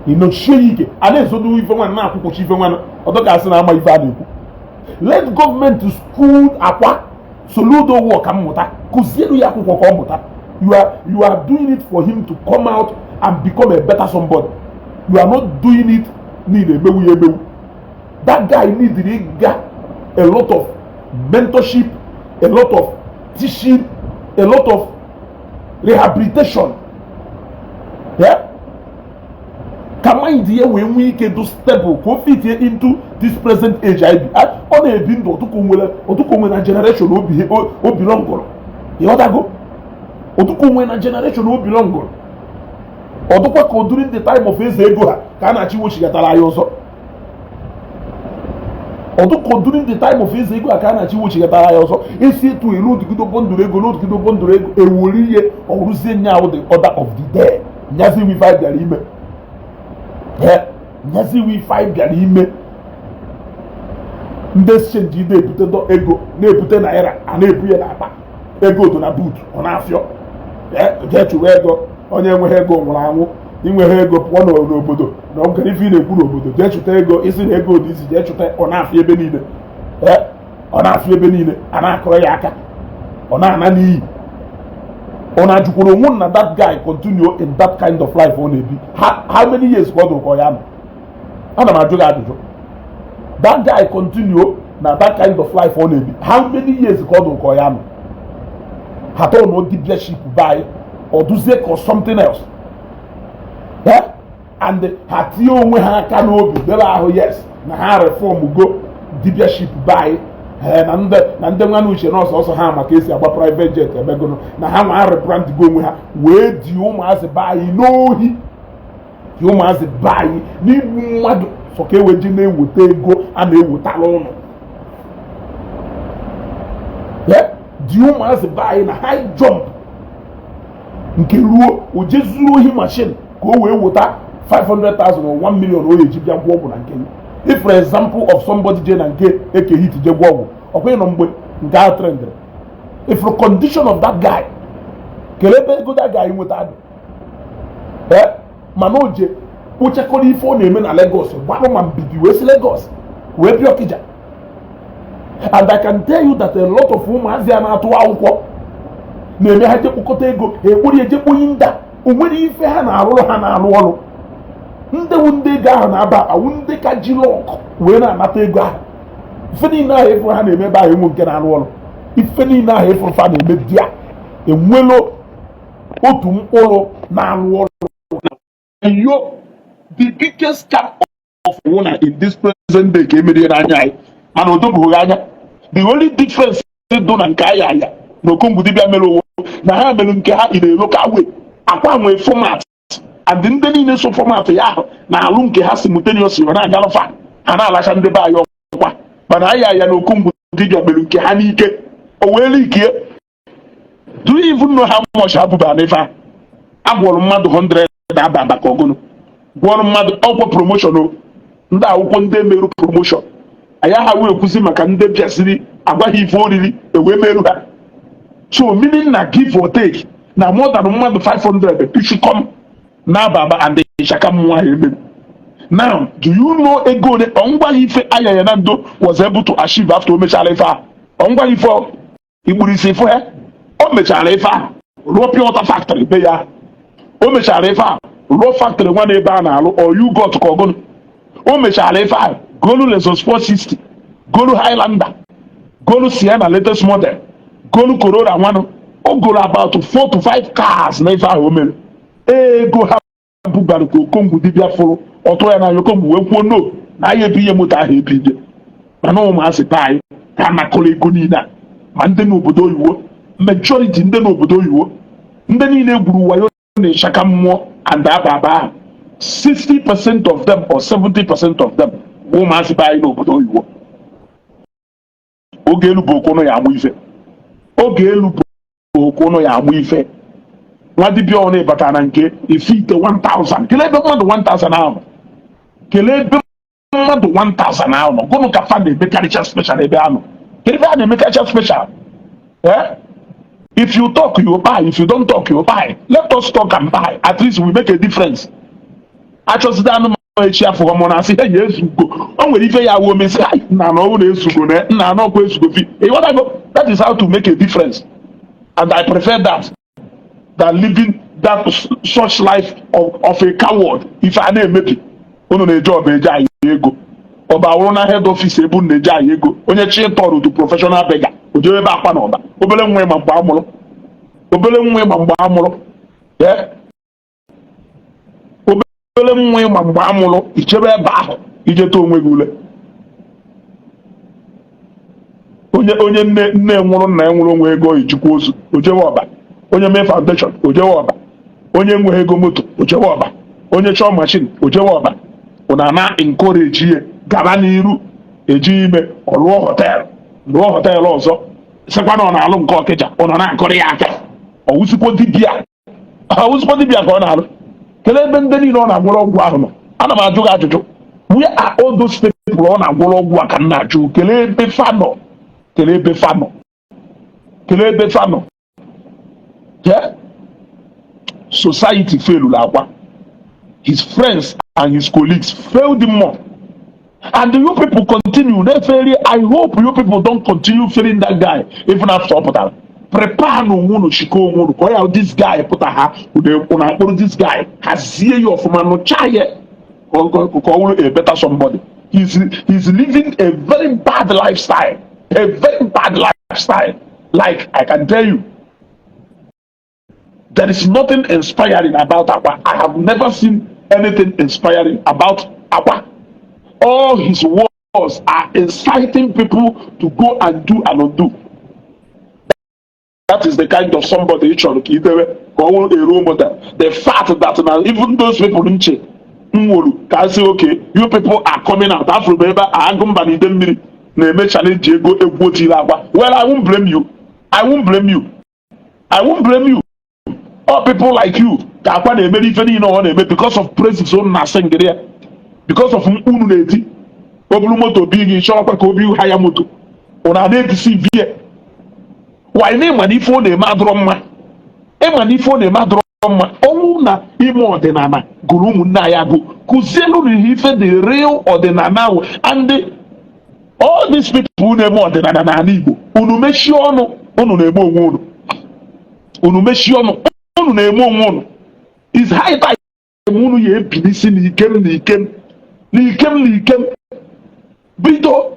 ịnọchie ya ike a na-ezodo ife nwana na-akwụkwọchi ife nwana ọdọ ga-asị na ama ife a na-ekwu. Let government to school Akwa Soludo work mmụta kụziere ya akwụkwọ ka ọ mụta. You are doing it for him to come out and become a better somebody. You are not doing it need emewu ya emewu. That guy needed a lot of mentorship, a lot of teaching, a lot of rehabilitation. Yeah? Ka mind ya wee nwee ike do stable ka o fit into this present age I be. Ọ na-ebi ndụ ọtụkụ nwere na generation o belongoro. Ịghọtago? Ọtụkụ nwere na generation o belongoro. Ọdụkwa ka during the time of eze ego ha ka a na-achị wochigatara anyị ọzọ. Ọdụkọ during the time of eze ego ha ka a na-achị wochigatara anyị ọzọ. Esi etu elu odugido bonduru ego n'odugido bonduru ego ewuri ihe ọrụzie nyawo the order of the day. Nyazi wi 5 bịara ime. Nyazi wi 5 bịara ime. Ndị exchange na-ebute ego na-ebute naira a na-ebu ya n'akpa ego do na boot ọ na-afịọ jee chụwa ego onye enweghị ego nwụrụ anwụ inweghị ego pụọ n'obodo na ọgara ife ị na-ekwu n'obodo jee chụta ego isi na ego dị isi jee chụta ọ na-afịa ebe niile ọ na-afịa ebe niile a na-akụrụ ya aka ọ na-ana n'iyi ọ na-ajụkwuru onwe na that guy continue in that kind of life ọ na-ebi how many years ka ọ dụrụ ka ọ ya nọ. Ana m ajụ gị ajụjụ that guy continue na that kind of life ọ na-ebi how many years ka ọ dụrụ ka ọ ya nọ. Ha tọrọ na dibịaship by or duzie ka something else. And ha tinye onwe ha aka n'obi dere ahụ yes na ha reform go dibịaship by na ndị nwanne uche na ọsọ ha maka esi agba private jet emegono na ha nwa rebrand go onwe ha wee di ụmụazị be anyị n'ohi di ụmụazị be anyị n'igbu mmadụ sọ ka eweji na-eweta ego a na-ewetara ụlọ di ụmụazị be anyị na high jump nke ruo o jezuru ohi machine ka o wee weta 500,000 or 1 million o eji bịa gwọ ọgwụ na nke if for example of somebody je na nke eke hit je gwọ ọgwụ ọkwa nọ mgbe nke a trendere if the condition of that guy kele ebe ego that guy nweta adị mana o je kpochakọrọ ife ọ na-eme na Lagos gbarụ ma mbidi wee si Lagos wee bịa Ọkịja. And I can tell you that a lot of ụmụazị a na-atụ akwụkwọ na-eme ha jekpokọta ego ekpori ejekpoyi nda o nwere ife ha na-arụrụ ha na-arụ ọrụ ndewu ndị ego ahụ na-aba awụ ndị ka ji lọk wee na-anata ego ahụ ife niile ahụ efuru ha na-eme ebe ahụ enwe nke na-arụ ọrụ ife niile ahụ efuru fa na-eme di ya enwelo otu mkpụrụ na-arụ ọrụ yo the biggest scam of woman in this present day ka emerie n'anya anyị mana o dobụghị anya the only difference do na nke aya aya na Okongwu dibịa mere owo na ha mere nke ha in a local way. Akwa nwee format and ndị niile so format ya ahụ na-alụ nke ha simultaneously ọ na-agalụfa ha na-alacha ndị be anyị ọkwa mana aya aya na Okongwu dibịa mere nke ha n'ike o wee likie. Do you even know how much abụba n'ife agwọrọ mmadụ 100 aba ka ọgụnụ gwọrọ mmadụ ọgwọ promotion ndị akwụkwọ ndị merụ promotion anya ha wee kwụsị maka ndị bịasịrị agwaghị ife oriri ewee merụ ha. So meaning na give or take na more than mmadụ 500 ichukom na ababa and ịchaka mmụọ ahụ ebe. Now do you know ego ole ọngwaghị ife aya ya na ndo was able to achieve after o mechara ife ahụ? Ọngwaghị ife igburu isi ife ha o mechara ife ahụ rụọ pure water factory be ya. O mechara ife ahụ rụọ factory nwa na ebe a na-alụ or you got ka ọgụnụ. O mechara ife ahụ golu Lexus 460 golu Highlander golu Sienna latest model golu Corolla nwanụ. O golu about 4 to 5 cars na ife ahụ o mere. Ego ha bugara ka okongwu dibịa fụrụ ọtụ ya na okongwu wee kwuo no na anyị ebi ihe moto ahụ ebide. Mana ụmụasị taa anyị ha nakọrọ ego niile a ma ndị n'obodo oyibo majority ndị n'obodo oyibo ndị niile gwuru wayo na ịchaka mmụọ and ababa ahụ 60% of them or 70% of them bụ ụmụasị be anyị n'obodo oyibo. Oge elu bụ okwono ya amụ ife. Oge elu bụ okwono ya amụ ife. Nwa dibịa ọhụrụ ịbata na nke ife ite 1000 kelee ebe mmadụ 1000 ahụ kelee ebe mmadụ 1000 ahụ nọ gụnụ ka fa na-emekarịcha special ebe ahụ kelee ebe a na-emekarịcha special. If you talk you buy, if you don't talk you buy. Let us talk and buy, at least we make a difference. Achọsịda anụmanụ echi afọ ọmụ na asị ha ya ezugo o nwere ife ya awụ omesi nna na ọnwụ na-ezugo na nna na ọkwa ezugo fi. That is how to make a difference, and I prefer that than living that such life of a coward. If a na-emebi unu na-eje ọba eje anyị ego ọba wụrụ na head office ebu na-eje anyị ego onye chi tọrọ to professional beggar oje ebe akwa na ọba obere nwa ma mgbe amụrụ obere nwa ma mgbe amụrụ obere nwa ma mgbe amụrụ ichebe ebe ahụ ijeta onwe gị ule. Onye nne nwụrụ nna ya nwụrụ onwe ego ijikwa ozu ojewe ọba. Onye mee foundation ojewe ọba. Onye nweghị ego moto ojewe ọba. Onye chọọ machin ojewe ọba. Ụna na encourage ihe gaba n'iru eji ime ọlụọ họteelụ ọzọ sekwa na ọ na-alụ nke Ọkịja ọ nọ na-akọrọ ya aka ọwụzikwo dibịa ka ọ na-alụ. Kelee ebe ndị niile ọ na-agwọrọ ọgwụ ahụ nọ. Ana m ajụ gị ajụjụ where are all those people ọ na-agwọrọ ọgwụ a ka m na-ajụ. Kelee ebe fa nọ. Society failed Akwa. His friends and his colleagues failed him more. And you people continue. They fail. I hope you people don't continue failing that guy even after Opota. Prepare no one shiko one. This guy put this guy has you from no child or a better somebody. He's living a very bad lifestyle. Like I can tell you, there is nothing inspiring about Akwa. I have never seen anything inspiring about Akwa. All his words are inciting people to go and do and undo. That is the kind of somebody you should keep there, or a role model. The fact that now even those people in Che can say, okay, you people are coming out. After remember, I am going to be the challenge. Well, I won't blame you. All people like you, because of praises on Nasengeria, because of Ununeti, Oblumoto being shop like Obi Hayamoto, on a day to see Via. Why name money for the Madroma? A money for the Madroma, oh, na more than Nana, Gurumu Nayago, Kuzelu, the real or the Nanao, and all these people who know more than Ananibo, Unumeshono, Ununemo, Unumeshono. Is high time munu ye pinisi ni ikem bito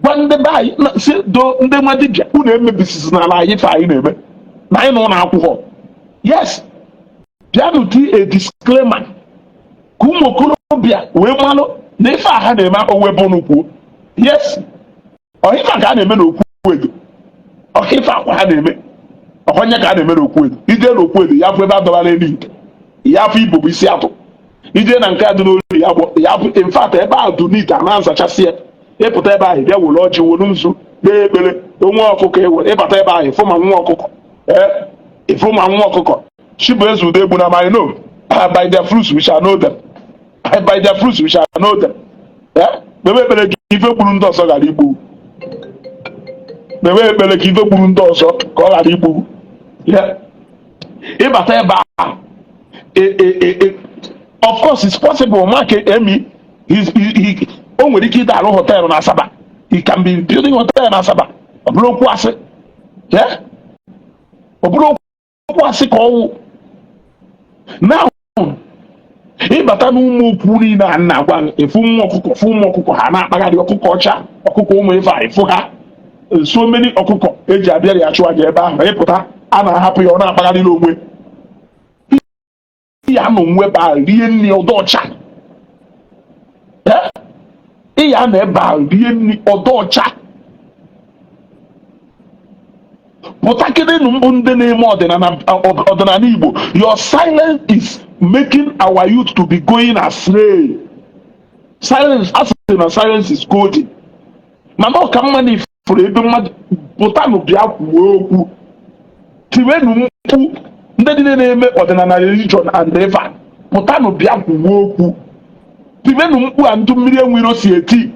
bande bai na se do nde madibia unu eme business na ala yi fa yi na eme na yi no na akwụkwọ. Yes, piano ti a disclaimer kumo kolobia we malo na ife aha na eme owe bonu kwuo. Yes, ohifa ka na eme na okwu ego ohifa kwa ha na eme onye ka a na-eme n'okwu edo ije n'okwu edo ya fụ ebe adọbara elu ite ya fụ Igbo bụ isi atụ ije na nke a dị n'olu ya bụ in fact ebe a dị n'ite a na-azachasị ya ịpụta ebe ahụ bịa were ọjị were nzu kpee ekpere onwe ọkụkọ ewere ịbata ebe ahụ ịfụ ma nwa ọkụkọ chibu eze ude egbu na my no by their fruits we shall know them. Mebe ekpere ka ife gburu ndị ọzọ ghara igbu. Mebe ekpere ka ife gburu ndị ọzọ ka ọ ghara igbu. Ịbata ebe a, of course it's possible. Mark Emi, o nwere ike ide arụ họteelụ na Asaba. He can be building hotel na Asaba. Ọ bụrụ okwu asị. Ọ bụrụ okwu asị ka ọwụ. Now, ịbata n'ụmụ okwu niile a na-agwa efu ụmụ ọkụkọ ha na-akpagharị ọkụkọ ọcha, ọkụkọ ụmụ ife a efu ha. So many ọkụkọ eji abịarị achụ aja ebe ahụ, ịpụta a na-ahapụ ya ọ na-akpagharị n'onwe. Ya nọ ebe a rie nri ọdọ ọcha. Ya nọ ebe a rie nri ọdọ ọcha. Pụtakịrị mbụ ndị na-eme ọdịnala Igbo. Your silence is making our youth to be going astray. Silence, as in silence is golden. Mana ọ ka mma na ifuru ebe mmadụ pụtanụ bịa kwuo okwu. Tiwenụ mkpu ndị niile na-eme ọdịnala religion and eva. Pụtanụ bịa kwuo okwu. Tiwenụ mkpu a ndụ mmiri enwiro si eti.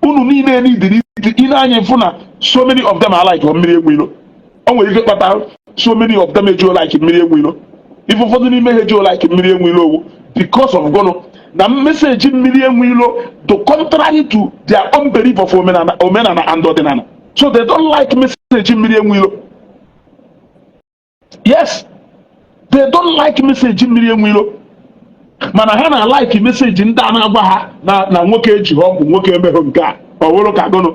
Unu niile n'idiri ị na-anya efu na so many of them are like mmiri enwiro. O nwere ike kpata so many of them ejuo like mmiri enwiro. Ife ụfọdụ n'ime ha ejuo like mmiri enwiro owu because of gọnụ na message mmiri enwiro to contrary to their own belief of omenala and ọdịnala. So they don't like message mmiri enwiro. Yes, they don't like message mmiri enwiro. Mana ha na like message ndị a na-agwa ha na nwoke eji ọgwụ nwoke emeghe nke a ọ wụrụ ka gọnụ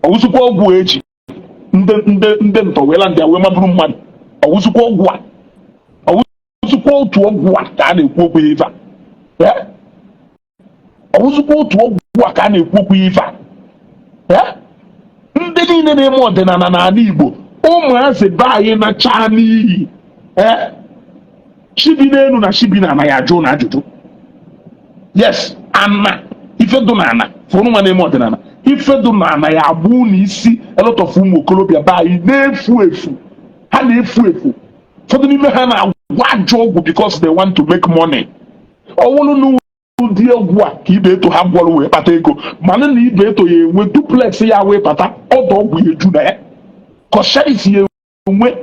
ọwụsịkwa ọgwụ eji ndị ntọwela ndị a wee mabụrụ mmadụ ọwụsịkwa ọgwụ a ọwụsịkwa otu ọgwụ a ka a na-ekwu okwu ife a ọwụsịkwa otu ọgwụ a ka a na-ekwu okwu ife a ndị niile na-eme ọdịnala n'ala Igbo ụmụazị be anyị na-achaa n'iyi chibi n'elu na chibi n'ala ya ajụ na ajụjụ. Yes, ana ife dụ n'ana fụrụ nwa na-eme ọdịnala ife dụ n'ana ya agbụ n'isi a lot of ụmụ okorobịa be anyị na-efu efu. Ha na-efu efu. Ụfọdụ n'ime ha na-agwa ajọ ọgwụ because they want to make money. Ọwụrụ n'ụdị ọgwụ a ka ibe eto ha gwọrọ wee kpata ego mana na ibe eto ya enwe duplex ya wee bata ọdụ ọgwụ ya eju na ya kọsharis ya enwe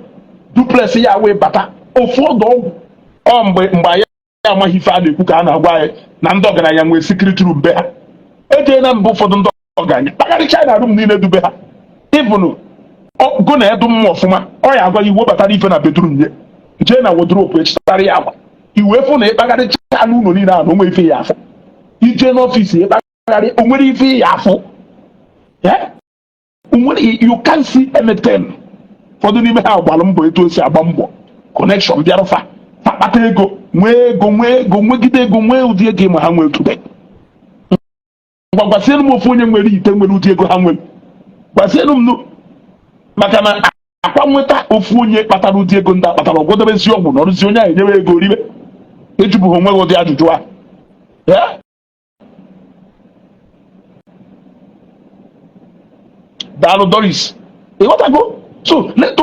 duplex ya wee bata ofu ọdụ ọgwụ. Mgbe anyị amaghị ife a na-ekwu ka a na-agwa anyị na ndị ọgaranya nwee secret room be ha. Ejee na mba ụfọdụ ndị ọgaranya kpagharịcha na room niile dube ha. Ịbụnụ go na edu mma ọfụma ọ ya agwa iwu batara ife na bedroom ya jee na wodropu echitara ya agwa iwe fụ na ịkpagharịcha n'ụlọ niile ahụ onwe ife ya afọ. Ije n'ọfịs ịkpagharị onwere ife ya afọ. You can't see anything. Ụfọdụ n'ime ha gbara mbọ etu o si agba mbọ connection bịarụfa akpata ego nwee nwegide ego nwee ụdị ego ma ha nwee tube. Gwasienụ m ofu onye nwere ite nwere ụdị ego ha nwere. Gwasienụ m maka na akwa nweta ofu onye kpatara ụdị ego ndị akpatara ọgwọdebezi ọgwụ na ọrụzi onye ahụ enyewe ego ribe ejibụghị onwe ụdị ajụjụ a. Daalụ Doris. Ịghọtago? So let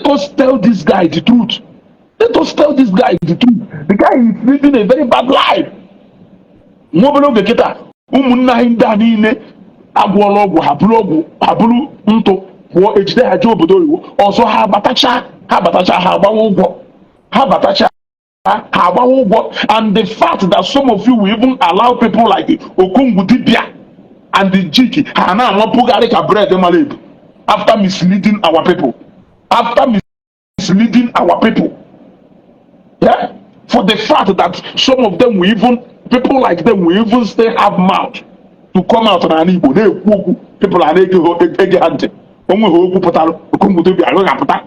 us tell this guy the truth. Let us tell this guy the truth. The guy is living a very bad life. Nwa obere oge kịta ụmụnna anyị ndị a niile agwọọla ọgwụ ha bụrụ ntụ pụọ ejide ha jee obodo oyibo ọzọ ha batacha ha agbawa ụgwọ. And the fact that some of you will even allow people like Okongwu Dibia and the Jiki ha na-anwapụgharị ka bread mara ebu after misleading our people. For the fact that some of them will even, people like them will even still have mouth to come out on an Igbo. They people are ege hunting. Onwe ho okwu pụtara Okongwu Dibia agaghị apụta.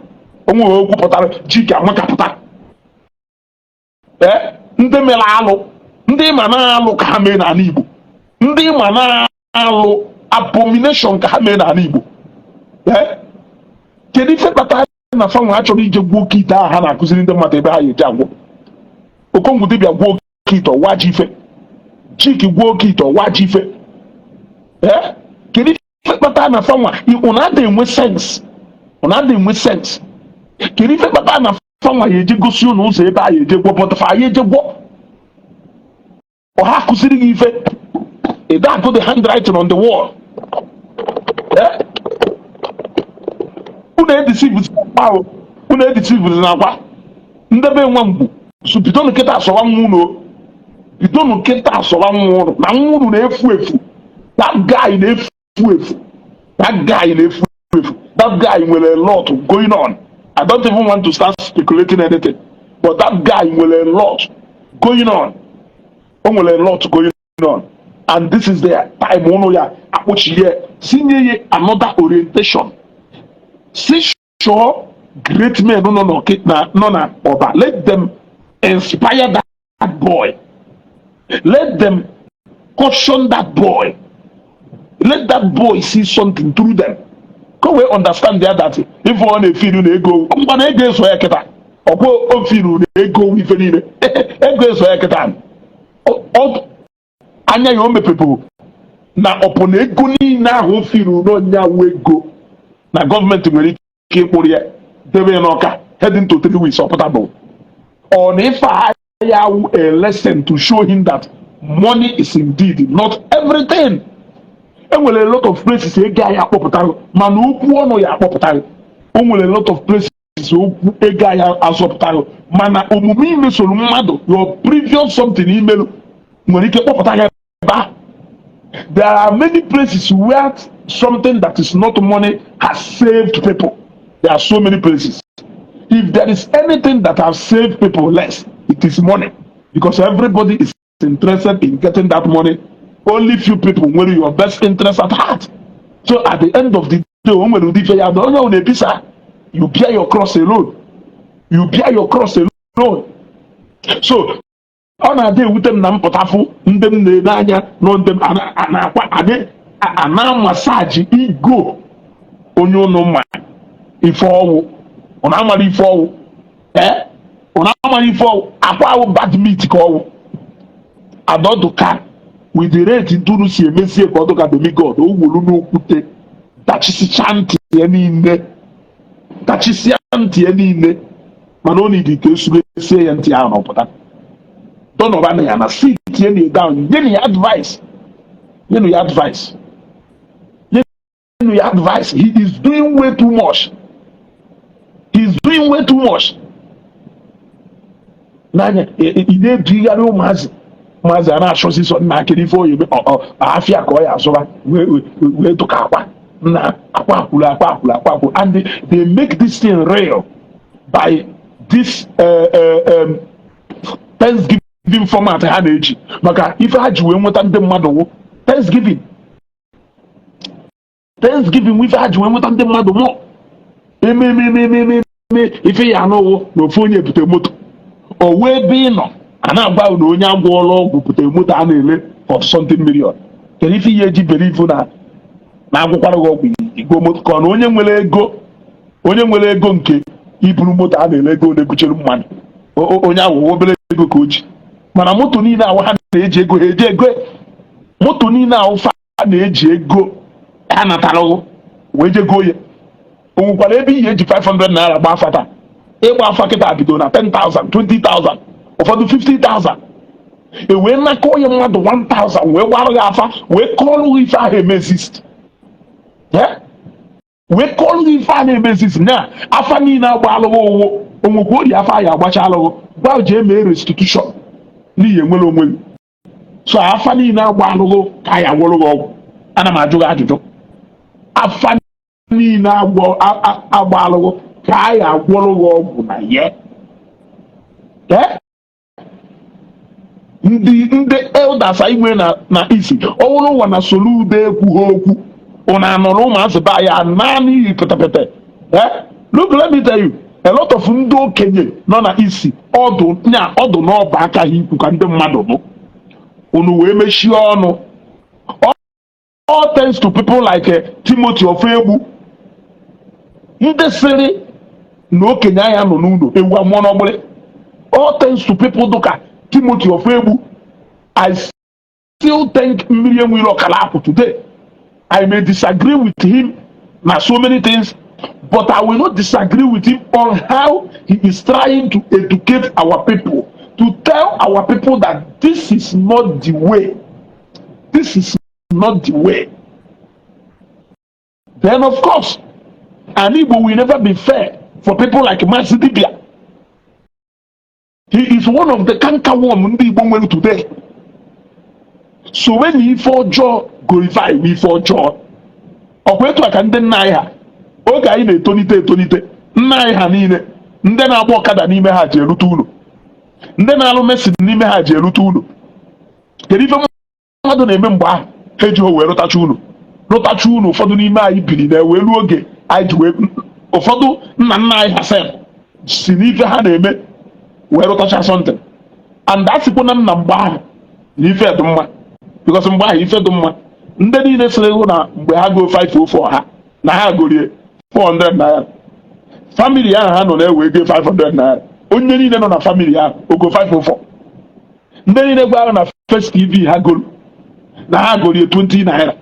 Onwe ho okwu pụtara Jiki amaghị apụta. Ndị mere alụ, ndị ma na-alụ ka ha mee n'ala Igbo. Ndị ma na-alụ abomination ka ha mee n'ala Igbo. Kedu ife kpatara na fanwe ha chọrọ ije gwuo oke ite ahụ ha na-akụziri ndị mmadụ ebe ha ya eji agwọ? Okongwu Dibia gwuo oke ite ọwa ji ife. Chiki gwuo oke ite ọwa ji ife. Kedu ife kpatara na fanwe ụna adịghị enwe sense. Kedu ife kpatara na fanwe ya eje gosi ụnụ ụzọ ebe ha ya eje gwọ pọtụfa ya eje gwọ ọha kụziri gị ife That put the handwriting on the wall. Eh? Una deceive power. Una deceive na ndebe nwa mgbu. So bidonu keta asowa nwuno. Bidonu keta asowa nwuru. Na nwuru na-efu efu. That guy na-efu efu. That guy na-efu efu. That guy nwere a lot going on. I don't even want to start speculating anything. But that guy nwere a lot going on. O nwere a lot going on. And this is the time ono ya akpochi here. Sinye ye another orientation. See sure great men no na over. Let them inspire that boy. Let them caution that boy. Let that boy see something through them. Can we understand there that if one a feel na ego, ngwa na ego eso ya kita. Okwo o feel na ego ife niile. Ego eso ya kita. Anya yo mepepo na opona ego niile ahụ feel no nya ego. Na government nwere ike ịkpụrụ ya debe n'ọka heading to 3 weeks supportable. On if I have a lesson to show him that money is indeed not everything. E nwere a lot of places ego ya akpọpụtara mana okwu ọnụ ya akpọpụtara. O nwere a lot of places okwu ego ya azọpụtara mana omume imesoro mmadụ your previous something imelu nwere ike kpọpụta ya ebe. There are many places where something that is not money has saved people. There are so many places. If there is anything that has saved people less, it is money. Because everybody is interested in getting that money. Only few people wear your best interest at heart. So at the end of the day, you bear your cross alone. You bear your cross alone. So ọ na-adị ewute m na mpụtafụ ndị m na-ele anya nọ ndị m ana-amasaji igo onye ụnụ mma ife ọwụ ọ na-amara ife ọwụ ọ na-amara ife ọwụ akwa ahụ bad meat ka ọwụ adọdụka with the rate ntụrụ si emesie ka ọdụka demigod o wolu n'okwute tachisịcha ntị ya niile tachisịa ntị ya niile mana ọ na-edi ka esuresie ya ntị ahụ n'ọpụta. Don't know about me. Sit you down. Give me advice. Give me advice. Give me advice. He is doing way too much. He's doing way too much. Nanya, he did do mazi. Mazi ana shosi so na kedi for you. Afia ko ya so ba. We to Akwa. Na akwa. And they make this thing real by this Thanksgiving format ha na-eji maka ife ha ji wee nweta ndị mmadụ wụ Thanksgiving ife ha ji wee nweta ndị mmadụ mụ eme ife ya anọwụ na ofu onye bute moto o wee ebe ị nọ a na-agwa na onye agwọọla ọgwụ butere moto a na-ele for something million. Kedu ife ihe eji bere ifu na agwụkwara gị ọgwụ igbo moto ka ọ na onye nwere ego nke iburu moto a na-ele ego na-ebuchere mmadụ onye ahụ obere ego ka o ji mana moto niile ahụ ha na-eji ego ha eji ego moto niile ahụ fa na-eji ego ha natara wee jego ya o nwekwara ebe ihe eji 500 naira gba afa taa ịgba afa kịta bido na 10,000 20,000 ụfọdụ 50,000 ewee nakọ ya mmadụ 1,000 wee gbara gị afa wee kọọlụ ife ahụ emezist wee kọọlụ ife ahụ emezist na afa niile agba alụghị owo onwekwa ori afa ya agbacha alụghị gwa jee mee restitution n'ihi enwere onwe gị. So afa niile agba alụghị ka ya gwọrọ gị ọgwụ. Ana m ajụ gị ajụjụ afa niile agba alụghị ka ya gwọrọ gị ọgwụ na ya ndị elders inwe na isi ọ bụrụ ụwa na Soludo ekwughị okwu ụna anọrọ ụmụazị ba ya naanị iyi petepete. Look, let me tell you, a lot of ndị okenye nọ na isi ọdụ n'ọba aka ha ikwu ka ndị mmadụ bụ unu wee mechie ọnụ. All thanks to people like Timothy Ofegbu ndị sịrị na okenye anya nọ n'ụlọ ewu amụọ n'ọgbụrị. All thanks to people dụka Timothy Ofegbu. I still thank Miriam Wilokalapu today. I may disagree with him na so many things, but I will not disagree with him on how he is trying to educate our people, to tell our people that this is not the way. This is not the way. Then of course, an Igbo will never be fair for people like Masidibia. He is one of the cankerworm in the Igbo world today. So when he for jaw glorify we for jaw, or where to attend the Naya, okay, in a tonite, Naya Nine, and then I walk at an ime haji rutuno. Then I'll mess in Nime haji rutuno. Can even mother name Ba, Hedjo, where Rotachuno, for the Nima Ipini, there will again. I do it. Ofodu Nana herself. Sinife Haneme, where Rotacha something. And that's the one number. Nife Duma. Because I'm by Ife Duma. Then in a Selena, we have go fight for her. Now go 400 naira. Family hand on there, we give 500 naira. Only then on a family, we go 544. Then in a bar on a first TV, Hagol. Now go 20 naira.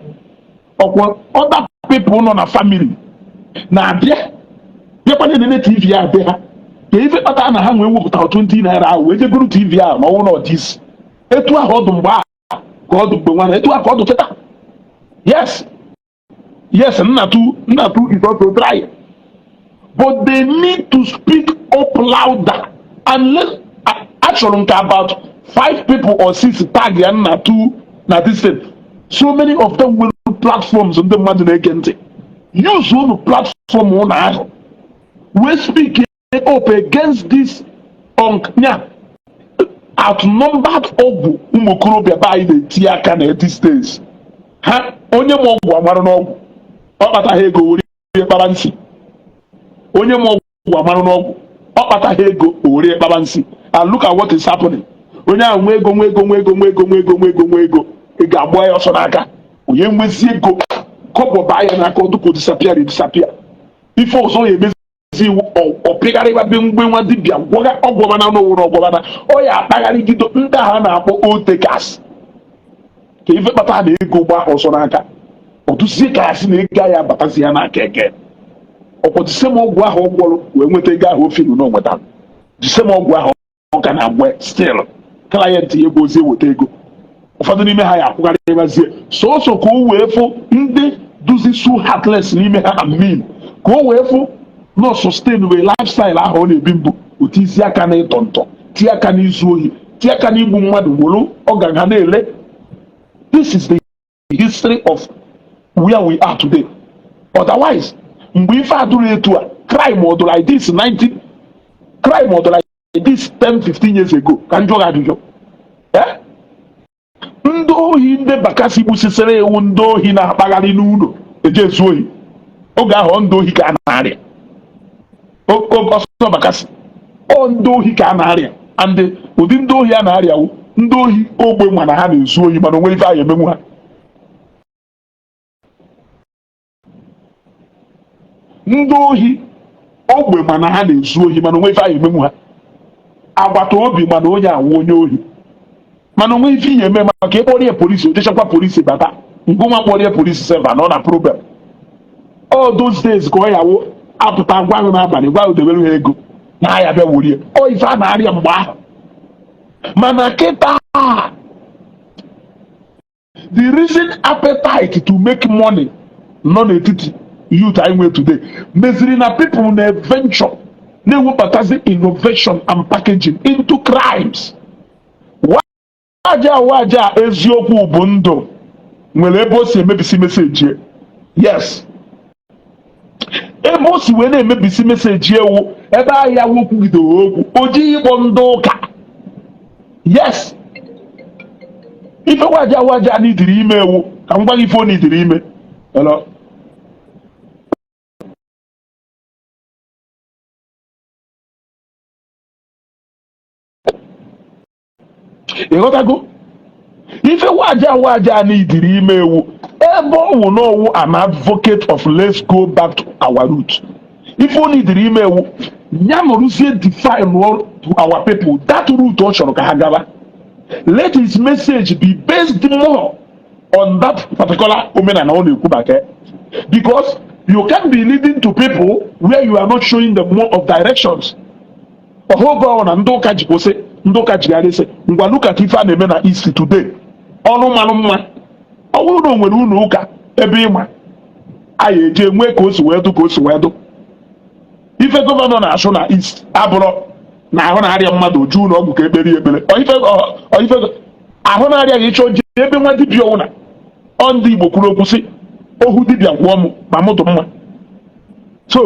Or other people on a family. Na abia yekwane ne TV a be ha ke ife pata na ha nwe wuta 20 naira we je guru TV a no wo no this etu a hodum ba ko hodum gbe wan etu a ko hodum teta. Yes nnatu is also dry, but they need to speak up louder and let actually about 5 people or 6 tag ya nnatu na this thing. So many of them will platforms on the imagine again. Use one platform on us. We speak up against this outnumbered ogu umukorobia by the tiaka na these days. Ha onye mo ogwu amara n'ogwu okpata ha ego wori ekpabansi. Onye mo ogwu amara n'ogwu okpata ha ego wori ekpabansi. And look at what is happening. Onye a nwe ego e ga agbo ya ọsọ n'aka. Onye nwezi ego kobo baya na ko to disappear. If also you mezi o pegari ba bengbe nwa dibia gwoga ogwoba na no wuro ogwoba na o ya pagari gido nda ha na akpo old takers ke ife pata na ego gba ọsọ n'aka otusie ka asi na ego ya batasi ya na keke okotise mo ogwo ahụ ogworo we nweta ego ahụ ofilu no nweta dise mo ogwo ahụ ka na agbe still client ego ozi weta ego ụfọdụ n'ime ha ya akwụgharị ebazie so ka o wee fụ ndị duzi so heartless n'ime ha amin ka o wee fụ no sustain we lifestyle ahụ ọ na-ebi mbụ otu isi aka na ịtọ ntọ tie aka n'izu ohi tie aka n'igbu mmadụ wolu ọga ha na-ele. This is the history of where we are today. Otherwise mgbe ife adụrụ etu a crime ọdụ like this 10-15 years ago ka njọ ga-adụjọ ndị ohi ndị bakasị gbusisere ewu ndị ohi na-akpagharị n'ụlọ eje ezu ohi oge ahụ ndị ohi ka a na-arịa ọsọ bakasị ndị ohi ka a na-arịa and ụdị ndị ohi a na-arịawu ndị ohi ogbe nwa na ha na-ezu ohi mana onwe ife ahụ emenwu ha. Ndị ohi ogbe mana ha na-ezu ohi mana onwe ife ahụ emenwu ha. Agbata obi mana onye awụ onye ohi mana onwe ife ihe eme maka ịkpọrọ ya polisi ojechakwa polisi bata ngụnwa kpọrọ ya polisi seva nọ na problem. All those days ka ọ yawo apụta gwa ahụ n'abalị gwa ahụ debere ha ego na ya bịa worie ọ ife a na-arịa mgbe ahụ. Mana kịta the reason appetite to make money nọ n'etiti youth anyị nwee today meziri na people na venture na-ewepụtazi innovation and packaging into crimes. Waja eziokwu bụ ndụ nwere ebe o si emebisi meseji. Yes, ebe o si wee na-emebisi meseji ewu ebe ahịa wokwugidoro okwu o ji ịkpọ ndị ụka. Yes, ife waja n'idiri ime ewu ka m gwa gị ife o n'idiri ime. Hello. Ịghọtago ife waja n'idiri ime ewu ebe ọ wụ n'ọwụ an advocate of let's go back to our root. Ife ọ n'idiri ime ewu ya nọrụzie define to our people that root ọ chọrọ ka ha gaba. Let his message be based more on that particular omenala ọ na-ekwu maka, because you can't be leading to people where you are not showing them more of directions. Ọhụrụ na ndị ụka ji kwụsị ndị ụka jigharị ise ngwa look at ife a na-eme na East today. Ọrụ mmanụ mma ọ bụrụ na o nwere ụlọ ụka ebe ịma anyị eje nwee ka o si wee dụ ife gọvanọ na-achụ na East abụrụ na ahụ na-arịa mmadụ oju ụlọ ọgwụ ka ekpere ekpere ahụ na-arịa gị ịchọ je ebe nwa dibịa ọwụna ọ ndị Igbo kwuru okwu sị ohu dibịa gwụọ m ma mụtụ mma. So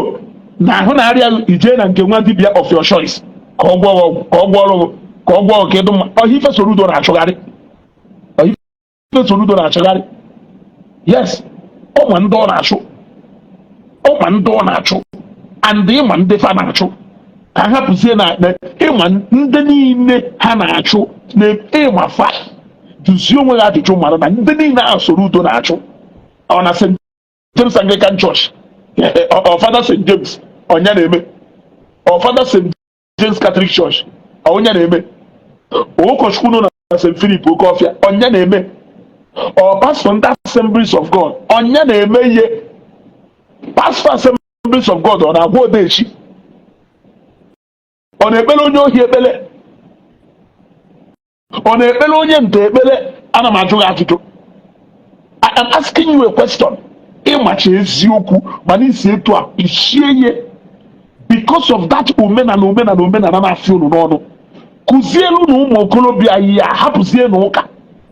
na ahụ na-arịa ijee na nke nwa dibịa of your choice ka ọ gwọọ ọgwụ ka ọ gwọọ ọrụ ka ọ gwọọ ka ịdụ mma. Ife Soludo na-achụgharị yes ọma ndị ọ na-achụ and ịma ndị fa na-achụ ka ha hapụzie na ịma ndị niile ha na-achụ na ịma fa duzie onwe ha ajụjụ mara na ndị niile ahụ Soludo na-achụ ọ na St. James Anglican Church ọ Father St. James onye na-eme ọ Father St. James Catholic Church onye na-eme ụkọchukwu nọ na St. Philip Okofia onye na-eme ọ pastor ndị Assemblies of God onye na-eme ihe pastor Assemblies of God ọ na-agwa odechi ọ na-ekpere onye ohi ekpere ọ na-ekpere onye nta ekpere. Ana m ajụ gị ajụjụ. I am asking you a question. Ịmachi eziokwu mana isi etu a ichie ihe because of that omenala na-afịa unu n'ọnụ. Kụzielu na ụmụ okorobịa ihe a hapụzie na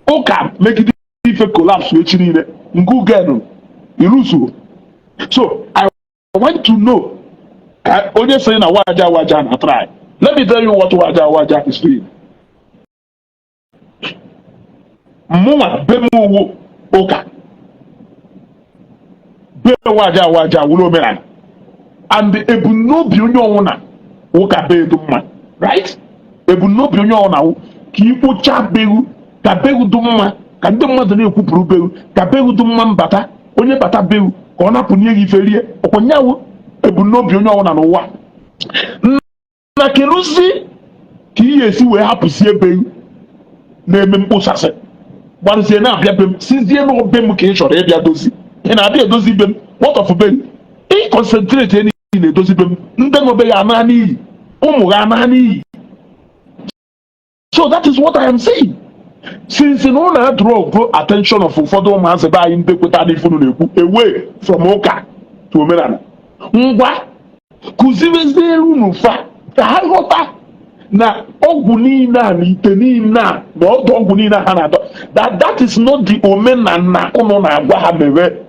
ụka megide ife collapse echi niile ngugenu iruzuru. So I want to know onye sị na waja na try. Let me tell you what waja is doing. Mụnwa be m uwu ụka be waja wụrụ omenala and ebumnobi onye ọwụna ụka be edu mma, right? Ebumnobi onye ọwụna ka ikpocha bewu ka bewu dị mma ka ndị mmadụ na-ekwupụrụ bewu ka bewu dị mma mbata onye bata bewu ka ọ napụnye gị ife rie ọkwanyanwụ ebumnobi onye ọwụna n'ụwa. Na keluzi ka ihe esi wee hapụsie bewu na-eme mkpụsasị gbarụzie na-abịa be m sizie n'obe m ka ị chọrọ ịbịa dozi ị na-abịa edozi be m what of be m ị concentrate ị na-edozi be m ndị n'obe ya anaa n'iyi ụmụ ga anaa n'iyi. So that is what I am saying. Since na ọ na-draw attention of ụfọdụ ụmụazị be anyị ndị kweta n'ifunu na-ekwu away from ụka to omenala, ngwa kụziwezie unu fa ka ha ghọta na ọgwụ niile a na ite niile a na ọdụ ọgwụ niile ha na-adọ that is not the omenala unu na-agwa ha mere.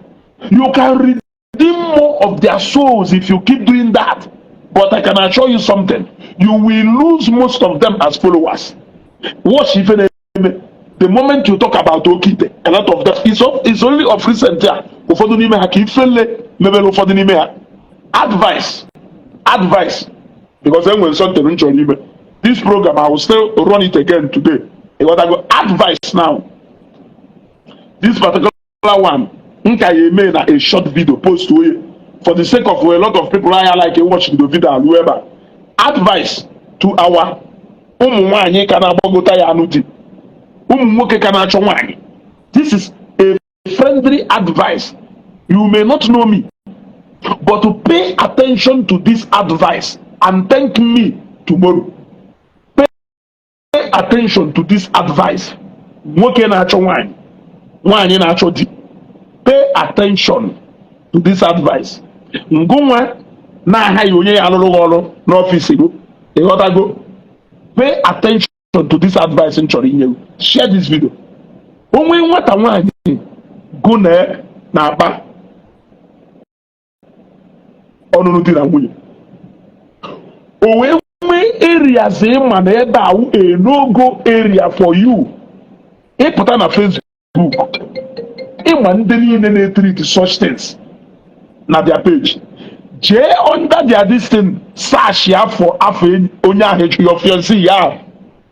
You can redeem more of their souls if you keep doing that, but I can assure you something, you will lose most of them as followers. Watch if the moment you talk about Okite, a lot of them is only of recent year. Ụfọdụ n'ime ha ka ifele mebere ụfọdụ n'ime ha. Advice because enwere something m chọrọ ime. This program I will still run it again today. Because I go advice now. This particular one, nka ye made a short video post to it for the sake of a lot of people I like watch the video and whoever. Advice to our ụmụ nwaanyị ka na-agbagota ya anụ di, ụmụ nwoke ka na-achọ nwaanyị. This is a friendly advice. You may not know me, but to pay attention to this advice and thank me tomorrow. Pay attention to this advice. Nwoke na-achọ nwaanyị, nwaanyị na-achọ di. Pay attention to this advice. Ngụnwa na-ahaghị onye ya alụrụ ọrụ n'ọfịs gị, ịghọtago? Pay attention to this advice in chọrọ. Share this video. Onwe nwata nwaanyị go na-akpa ọnụnụ di na nwunye. O wee nwee areas ịma na ebe ahụ a no-go area for you. Ịpụta na Facebook ịma ndị niile na-etreat such things na their page. Jee under their distance search ya for afọ onye ahụ your fiancé ya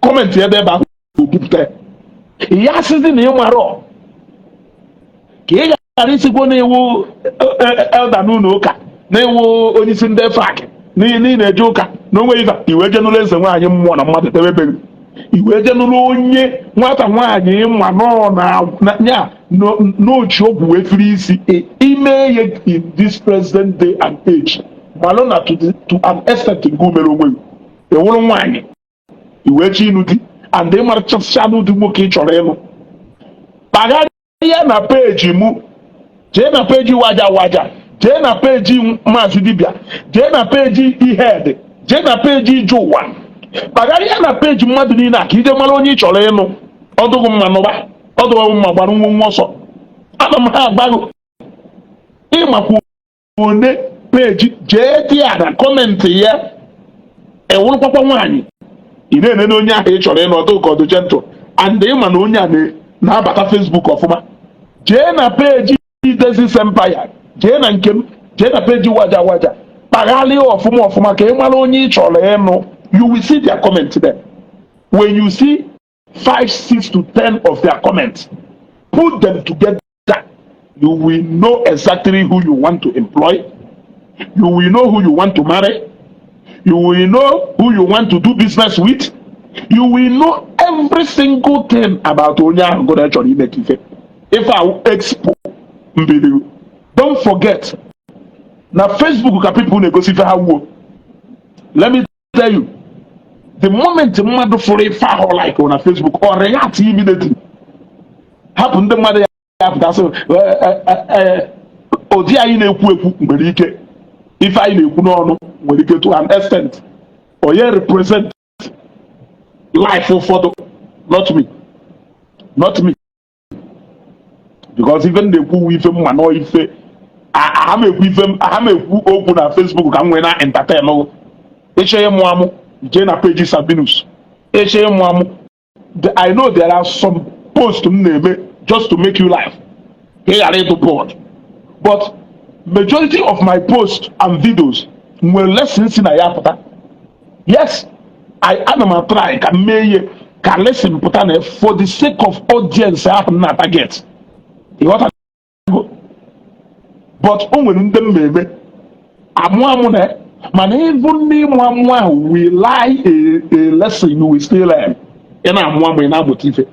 comment ya ebe ahụ bupụta ya sizi na ịmarọ ka ị gara isikwo na-ewu elder n'ụlọ ụka na-ewu onye isi ndị fak n'ihi na-eje ụka na onwe iva iwe je n'ụlọ eze nwaanyị mmụọ na mmadụ tebebere iwe je n'ụlọ onye nwata nwaanyị ma ya n'ochi ogwu wee firi isi ime ihe in this present day and age malụ na to an extent nke umere onwe ewuru nwaanyị iwe chi ịnụ di and ịmarachasịa n'ụdị nwoke ị chọrọ ịnụ ya na peji mu, jee na peji waja waja, jee na peji Maazị Dibia, jee na peji Ihed, jee na peji Ije Ụwa, kpagharịa na peji mmadụ niile a ka ije mara onye ị chọrọ ịnụ. Ọdụgụ mma nụba, ọdụgụ mma gbara nwa ọsọ. Ana m ha agbago ịmakwa one peji, jee dị ya na kọmentị ya ewụrụkwakwa nwaanyị ị na-enene onye ahụ ị chọrọ ịnụ ọdụ ka ọdụ jentụ and ịma na onye a na-abata Facebook ọfụma. Jee na peji Dezis Empire, jee na nke m, jee na peji waja waja, kpagharịa ọfụma ọfụma ka ị mara onye ị chọrọ ịnụ. You will see their comment there. When you see 5, 6 to 10 of their comments, put them together, you will know exactly who you want to employ. You will know who you want to marry. You will know who you want to do business with. You will know every single thing about onye ahụ gonna chọrọ ime ka ife. If I expo mbili, don't forget na Facebook ka people na-egosi ife ha wuo. Let me tell you, the moment mmadụ fụrụ ife ahụ like on Facebook or react immediately, hapụ ndị mmadụ ya apụta sị ụdị anyị na-ekwu ekwu nwere ike ife anyị na-ekwu n'ọnụ nwere ike to an extent onye represent life ụfọdụ, not me because even na-ekwu ife mma nọ ife aha m ekwu okwu na Facebook ka m nwee na entertain eche mụ amụ jee na peji Sabinus eche mụ amụ. I know there are some posts m na-eme just to make you laugh, hey, I read the board, but majority of my posts and videos nwere lessons na ya pụta. Yes, ana m try ka mee ihe ka lesson pụta na for the sake of audience ahụ na target. But o nwere ndị mmemme amụ na mana even n'ịmụ amụ ahụ we lie a lesson we still learn. Ị na-amụ amụ ị na-amụta ife.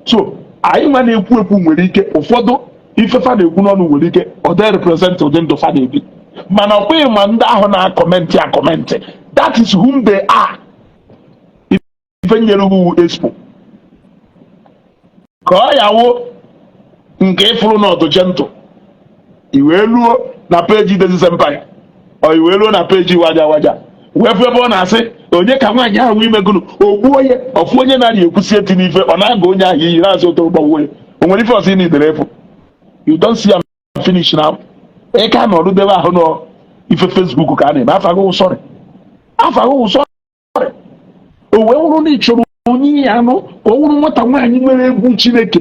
So anyị nwa na-ekwu ekwu nwere ike ụfọdụ ife fa na-ekwu n'ọnụ nwere ike ọ dị represent ụdị ndụ fa na-ebi, mana ọkweghị ma ndị ahụ na-akọmentị that is whom they are. Ife nyere wu expo ka ọ yawo nke ịfụrụ n'ọdụ jentụ iwee luo na peji Dezis Empire ọ iwee luo na peji waja waja wee fụ ebe ọ na-asị onye ka nwaanyị ahụ imegoro ogbuo ya ọfụ onye na-arị ekwusi eti n'ife ọ na-aga onye ahụ iyi na-azụ ụtọ gbagbuo ya. O nwere ife ọsọ ị na-idere efu. You don't see am finish now. Ị ka nọrụ debe ahụ nọ ife Facebook ka a na-eme afaghị ụsọrị o wee wụrụ na ị chọrọ onye ya anụ ka ọ wụrụ nwata nwaanyị nwere egwu Chineke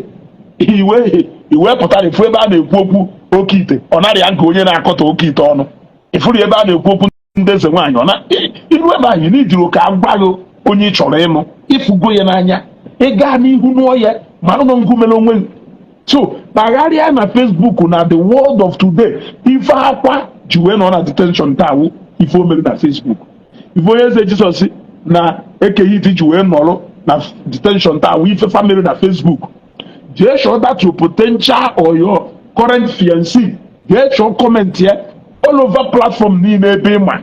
iwe pụtara ifu ebe a na-ekwu okwu oke ite ọ narị nke onye na-akọta oke ite ọnụ. Ifuru ebe a na-ekwu okwu ndị eze nwaanyị ọ na iru ebe anyị n'ijuru ka agwa gị onye ị chọrọ ịnụ ifugo ya n'anya ịga n'ihu n'ọ ya mara na ngumere onwe gị. So kpagharịa na Facebook na the world of today ife akwa ji wee nọ na detention tawo ife o mere na Facebook. Ife onye eze Jizọs na-ekeghị iti ji wee nọrọ na detention tawo ife family na Facebook. Jee show that your potential or your current fiancé, jee show comment ya all over platform niile ebe ịma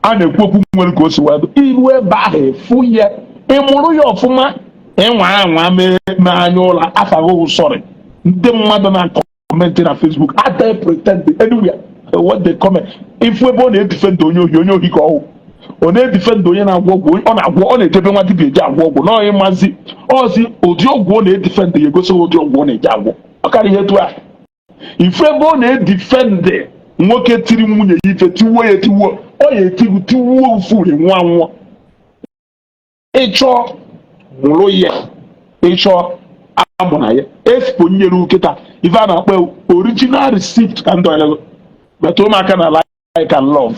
a na-ekwu okwu nwere ka o si wee iru ebe ahụ efu ya ịmụrụ ya ọfụma ịnwa mee anya ụlọ afaghị ụsọrị. Ndị mmadụ na-akọmentị na Facebook ada pretend anywhere what they comment ifu ebe ọ na-edifend onye ohi ka ọhụụ ọ na-edifend onye na-agwọ ọgwụ ọ na-ejebe nwa dibịa eji agwọ ọgwụ na onye mazi ọzi ụdị ọgwụ ọ na-edifend ya egosi ụdị ọgwụ ọ na-eji agwọ ọ karịa ihe etu a. Ifu ebe ọ na-edifend nwoke tiri nwunye ya ife tiwuo ya tiwuo ọ ya tiwuo ufuri nwụọ ịchọ mụrụ ya ịchọ amụ na ya expo nyere uketa ife a na-akpọ original receipt ka ndị ọlego metụ ụmụaka na like and love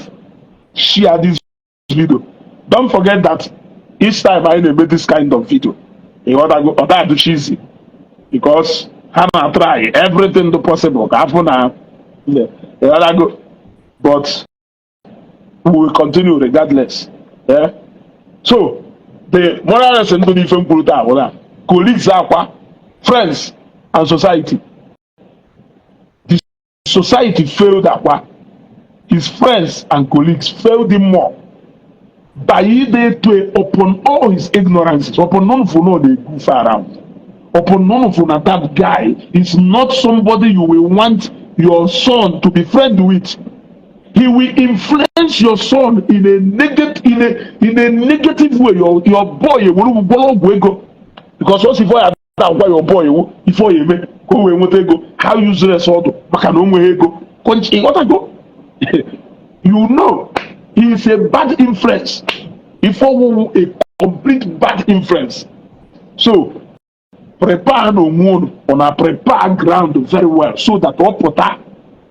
share this video. Don't forget that each time I na-eme this kind of video ọ da-adụchi easy because ha na-try everything possible ka afụ na but we will continue regardless. Yeah? So the moral lesson to the film colleagues Akwa, friends and society. The society failed Akwa. His friends and colleagues failed him more by they to upon all his ignorances, upon none for no they goof around. upon none of una, that guy is not somebody you will want your son to be friend with. He will influence your son in a negative way. Your boy will go because once if I that why your boy before you make go away with ego, how useless all do makana onwe ego. Continue what I go. You know, he is a bad influence. Before a complete bad influence. So prepare no moon on a prepare ground very well so that what potter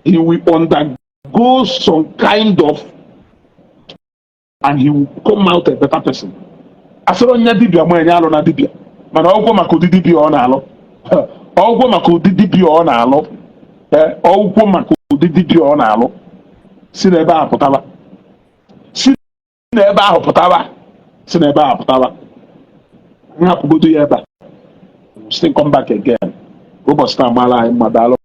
he will undergo some kind of and he will come out a better person. Asoro nya dibia mo enya alo na dibia. Mana ogwo maka odi dibia ọ na-alụ. Ogwo maka odi dibia ọ na-alụ. Ogwo maka odi dibia ọ na-alụ. Si n'ebe a pụtaba. Si n'ebe ahụ pụtaba. Si n'ebe a pụtaba. Nhapụgodu ya ebe a. Still come back again. Ụbọchị taa mara anyị mmadụ alụ.